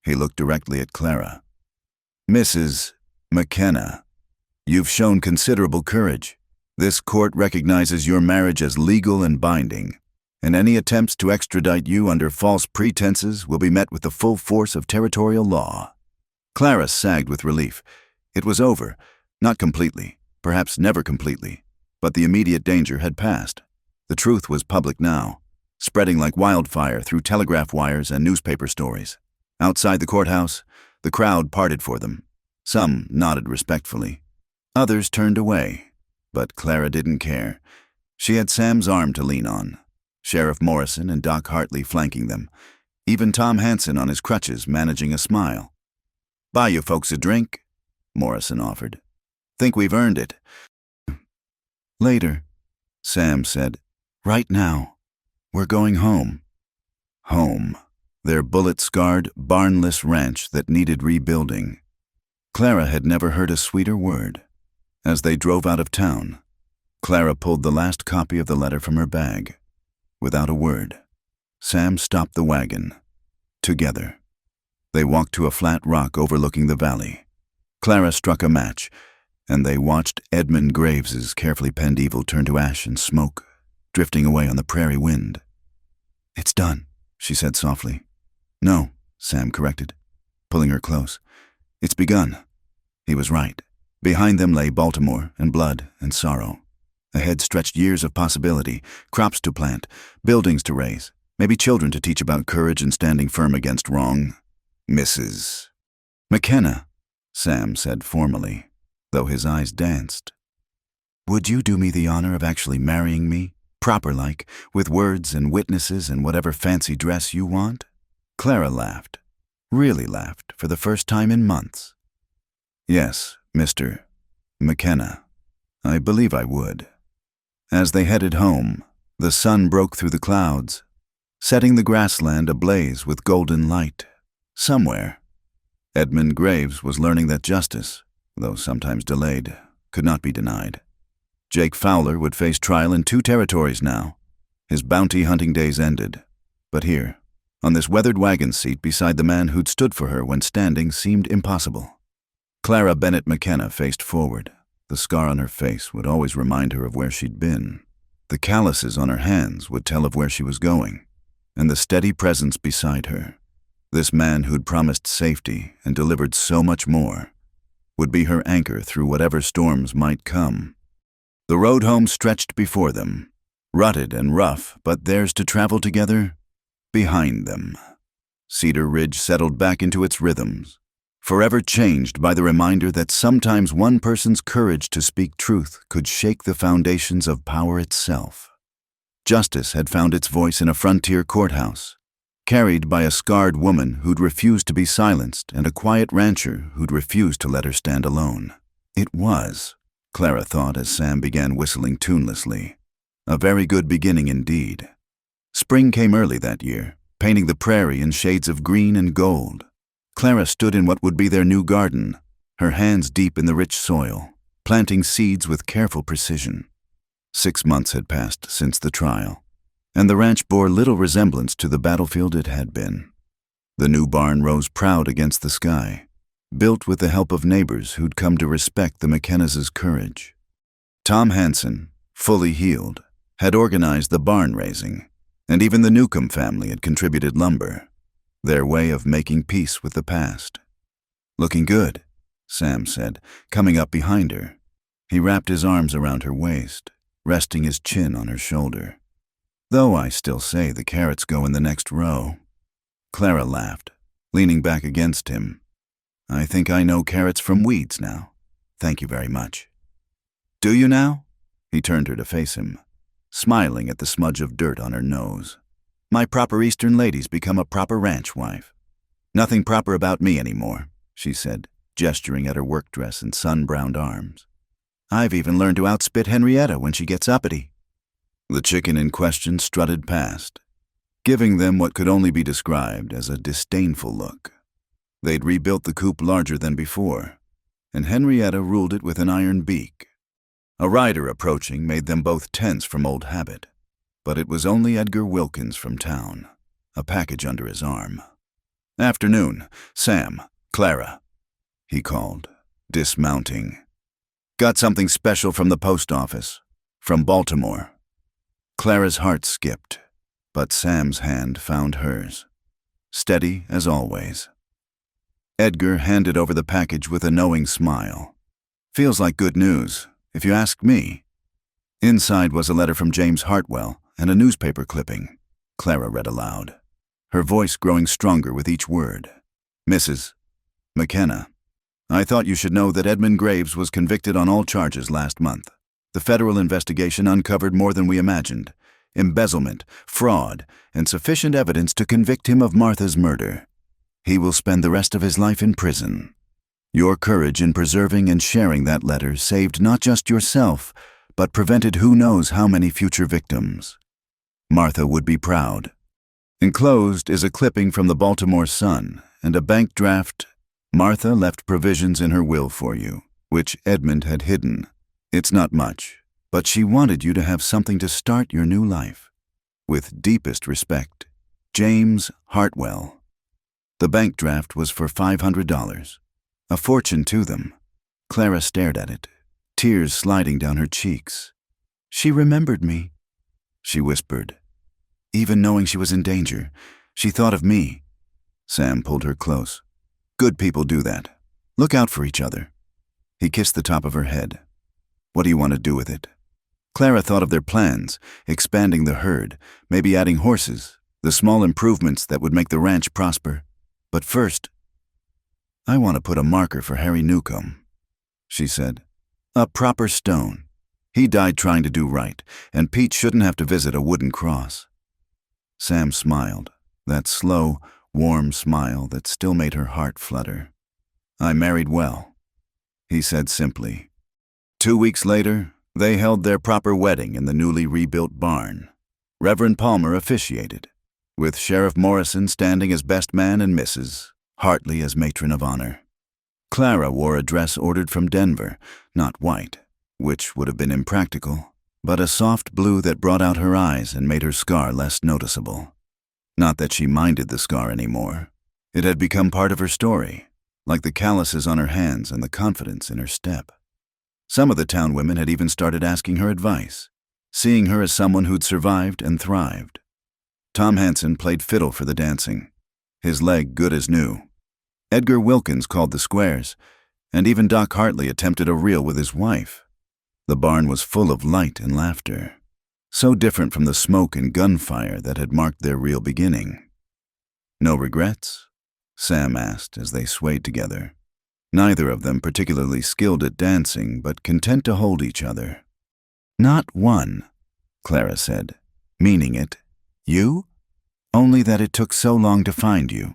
S1: He looked directly at Clara. "Mrs. McKenna, you've shown considerable courage. This court recognizes your marriage as legal and binding, and any attempts to extradite you under false pretenses will be met with the full force of territorial law." Clara sagged with relief. It was over, not completely, perhaps never completely, but the immediate danger had passed. The truth was public now, spreading like wildfire through telegraph wires and newspaper stories. Outside the courthouse, the crowd parted for them. Some nodded respectfully. Others turned away, but Clara didn't care. She had Sam's arm to lean on, Sheriff Morrison and Doc Hartley flanking them, even Tom Hanson on his crutches managing a smile. "Buy you folks a drink?" Morrison offered. "Think we've earned it." "Later," Sam said. "Right now. We're going home." Home. Their bullet-scarred, barnless ranch that needed rebuilding. Clara had never heard a sweeter word. As they drove out of town, Clara pulled the last copy of the letter from her bag. Without a word, Sam stopped the wagon. Together, they walked to a flat rock overlooking the valley. Clara struck a match, and they watched Edmund Graves's carefully penned evil turn to ash and smoke, drifting away on the prairie wind. "It's done," she said softly. "No," Sam corrected, pulling her close. "It's begun." He was right. Behind them lay Baltimore and blood and sorrow. Ahead stretched years of possibility, crops to plant, buildings to raise, maybe children to teach about courage and standing firm against wrong. "Mrs. McKenna," Sam said formally, though his eyes danced. "Would you do me the honor of actually marrying me, proper-like, with words and witnesses and whatever fancy dress you want?" Clara laughed, really laughed, for the first time in months. "Yes, Mr. McKenna, I believe I would." As they headed home, the sun broke through the clouds, setting the grassland ablaze with golden light. Somewhere, Edmund Graves was learning that justice, though sometimes delayed, could not be denied. Jake Fowler would face trial in 2 territories now. His bounty hunting days ended. But here, on this weathered wagon seat beside the man who'd stood for her when standing seemed impossible. Clara Bennett McKenna faced forward. The scar on her face would always remind her of where she'd been. The calluses on her hands would tell of where she was going. And the steady presence beside her, this man who'd promised safety and delivered so much more, would be her anchor through whatever storms might come. The road home stretched before them, rutted and rough, but theirs to travel together behind them. Cedar Ridge settled back into its rhythms, forever changed by the reminder that sometimes one person's courage to speak truth could shake the foundations of power itself. Justice had found its voice in a frontier courthouse, carried by a scarred woman who'd refused to be silenced and a quiet rancher who'd refused to let her stand alone. It was, Clara thought as Sam began whistling tunelessly, a very good beginning indeed. Spring came early that year, painting the prairie in shades of green and gold. Clara stood in what would be their new garden, her hands deep in the rich soil, planting seeds with careful precision. 6 months had passed since the trial, and the ranch bore little resemblance to the battlefield it had been. The new barn rose proud against the sky, built with the help of neighbors who'd come to respect the McKennas' courage. Tom Hanson, fully healed, had organized the barn raising, and even the Newcomb family had contributed lumber, their way of making peace with the past. "Looking good," Sam said, coming up behind her. He wrapped his arms around her waist, resting his chin on her shoulder. "Though I still say the carrots go in the next row." Clara laughed, leaning back against him. I think I know carrots from weeds now. Thank you very much. Do you now? He turned her to face him, smiling at the smudge of dirt on her nose. My proper Eastern lady's become a proper ranch wife. Nothing proper about me anymore, she said, gesturing at her work dress and sun-browned arms. I've even learned to outspit Henrietta when she gets uppity. The chicken in question strutted past, giving them what could only be described as a disdainful look. They'd rebuilt the coop larger than before, and Henrietta ruled it with an iron beak. A rider approaching made them both tense from old habit, but it was only Edgar Wilkins from town, a package under his arm. Afternoon, Sam, Clara, he called, dismounting. Got something special from the post office, from Baltimore. Clara's heart skipped, but Sam's hand found hers, steady as always. Edgar handed over the package with a knowing smile. Feels like good news, if you ask me. Inside was a letter from James Hartwell and a newspaper clipping, Clara read aloud, her voice growing stronger with each word. Mrs. McKenna, I thought you should know that Edmund Graves was convicted on all charges last month. The federal investigation uncovered more than we imagined: embezzlement, fraud, and sufficient evidence to convict him of Martha's murder. He will spend the rest of his life in prison. Your courage in preserving and sharing that letter saved not just yourself, but prevented who knows how many future victims. Martha would be proud. Enclosed is a clipping from the Baltimore Sun and a bank draft. Martha left provisions in her will for you, which Edmund had hidden. It's not much, but she wanted you to have something to start your new life. With deepest respect, James Hartwell. The bank draft was for $500, a fortune to them. Clara stared at it, tears sliding down her cheeks. She remembered me, she whispered. Even knowing she was in danger, she thought of me. Sam pulled her close. Good people do that. Look out for each other. He kissed the top of her head. What do you want to do with it? Clara thought of their plans, expanding the herd, maybe adding horses, the small improvements that would make the ranch prosper. But first, I want to put a marker for Harry Newcomb, she said. A proper stone. He died trying to do right, and Pete shouldn't have to visit a wooden cross. Sam smiled, that slow, warm smile that still made her heart flutter. I married well, he said simply. 2 weeks later, they held their proper wedding in the newly rebuilt barn. Reverend Palmer officiated, with Sheriff Morrison standing as best man and Mrs. Hartley as matron of honor. Clara wore a dress ordered from Denver, not white, which would have been impractical, but a soft blue that brought out her eyes and made her scar less noticeable. Not that she minded the scar anymore. It had become part of her story, like the calluses on her hands and the confidence in her step. Some of the town women had even started asking her advice, seeing her as someone who'd survived and thrived. Tom Hanson played fiddle for the dancing, his leg good as new. Edgar Wilkins called the squares, and even Doc Hartley attempted a reel with his wife. The barn was full of light and laughter, so different from the smoke and gunfire that had marked their real beginning. No regrets? Sam asked as they swayed together. Neither of them particularly skilled at dancing, but content to hold each other. Not one, Clara said, meaning it. You? Only that it took so long to find you.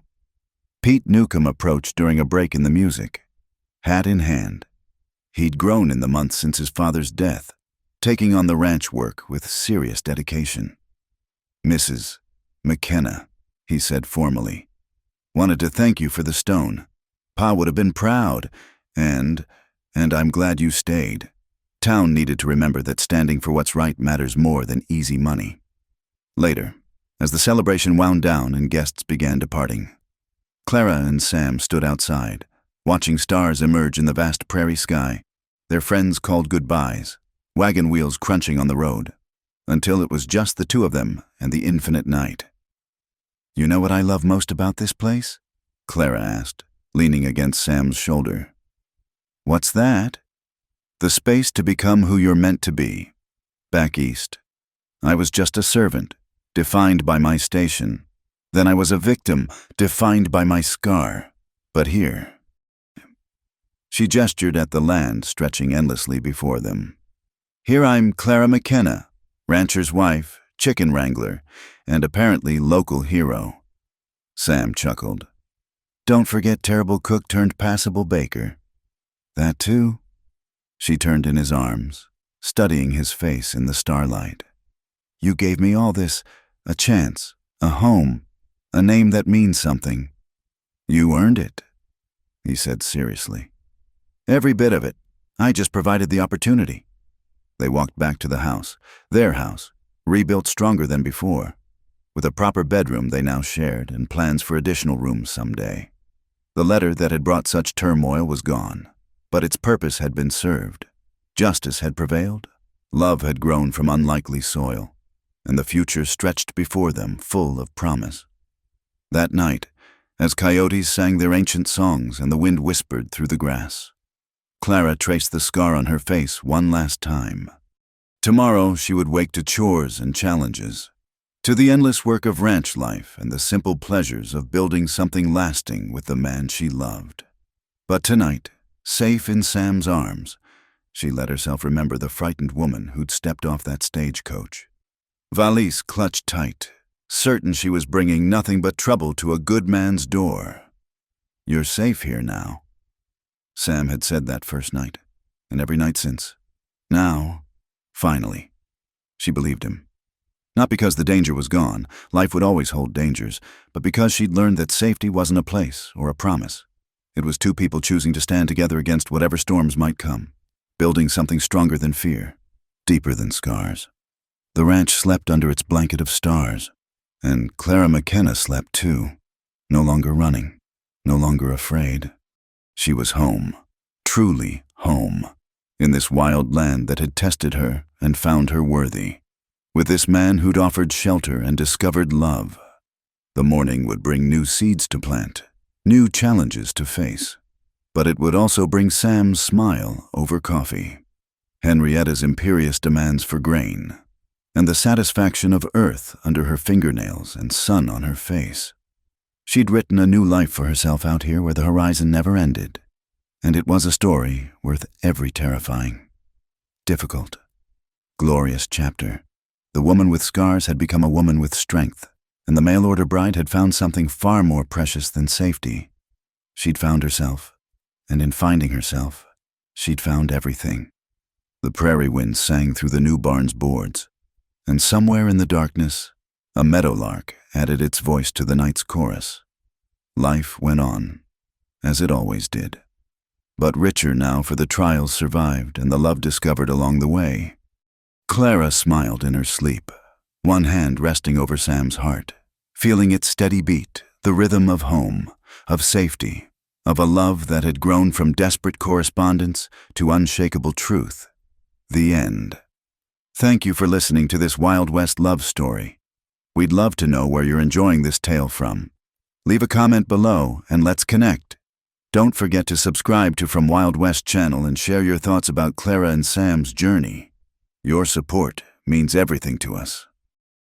S1: Pete Newcomb approached during a break in the music, hat in hand. He'd grown in the months since his father's death, taking on the ranch work with serious dedication. Mrs. McKenna, he said formally, wanted to thank you for the stone. Pa would have been proud, and I'm glad you stayed. Town needed to remember that standing for what's right matters more than easy money. Later, as the celebration wound down and guests began departing, Clara and Sam stood outside, watching stars emerge in the vast prairie sky. Their friends called goodbyes, wagon wheels crunching on the road, until it was just the two of them and the infinite night. You know what I love most about this place? Clara asked, leaning against Sam's shoulder. What's that? The space to become who you're meant to be. Back east, I was just a servant, defined by my station. Then I was a victim, defined by my scar. But here. She gestured at the land stretching endlessly before them. Here I'm Clara McKenna, rancher's wife, chicken wrangler, and apparently local hero. Sam chuckled. Don't forget terrible cook turned passable baker. That too? She turned in his arms, studying his face in the starlight. You gave me all this, a chance, a home, a name that means something. You earned it, he said seriously. Every bit of it. I just provided the opportunity. They walked back to the house, their house, rebuilt stronger than before, with a proper bedroom they now shared and plans for additional rooms someday. The letter that had brought such turmoil was gone, but its purpose had been served. Justice had prevailed, love had grown from unlikely soil, and the future stretched before them full of promise. That night, as coyotes sang their ancient songs and the wind whispered through the grass, Clara traced the scar on her face one last time. Tomorrow she would wake to chores and challenges, to the endless work of ranch life and the simple pleasures of building something lasting with the man she loved. But tonight, safe in Sam's arms, she let herself remember the frightened woman who'd stepped off that stagecoach. Valise clutched tight, certain she was bringing nothing but trouble to a good man's door. You're safe here now. Sam had said that first night, and every night since. Now, finally, she believed him. Not because the danger was gone, life would always hold dangers, but because she'd learned that safety wasn't a place or a promise. It was two people choosing to stand together against whatever storms might come, building something stronger than fear, deeper than scars. The ranch slept under its blanket of stars, and Clara McKenna slept too, no longer running, no longer afraid. She was home, truly home, in this wild land that had tested her and found her worthy, with this man who'd offered shelter and discovered love. The morning would bring new seeds to plant, new challenges to face, but it would also bring Sam's smile over coffee, Henrietta's imperious demands for grain, and the satisfaction of earth under her fingernails and sun on her face. She'd written a new life for herself out here where the horizon never ended, and it was a story worth every terrifying, difficult, glorious chapter. The woman with scars had become a woman with strength, and the mail-order bride had found something far more precious than safety. She'd found herself, and in finding herself, she'd found everything. The prairie wind sang through the new barn's boards, and somewhere in the darkness, a meadowlark added its voice to the night's chorus. Life went on, as it always did, but richer now for the trials survived and the love discovered along the way. Clara smiled in her sleep, one hand resting over Sam's heart, feeling its steady beat, the rhythm of home, of safety, of a love that had grown from desperate correspondence to unshakable truth. The end. Thank you for listening to this Wild West love story. We'd love to know where you're enjoying this tale from. Leave a comment below and let's connect. Don't forget to subscribe to From Wild West channel and share your thoughts about Clara and Sam's journey. Your support means everything to us.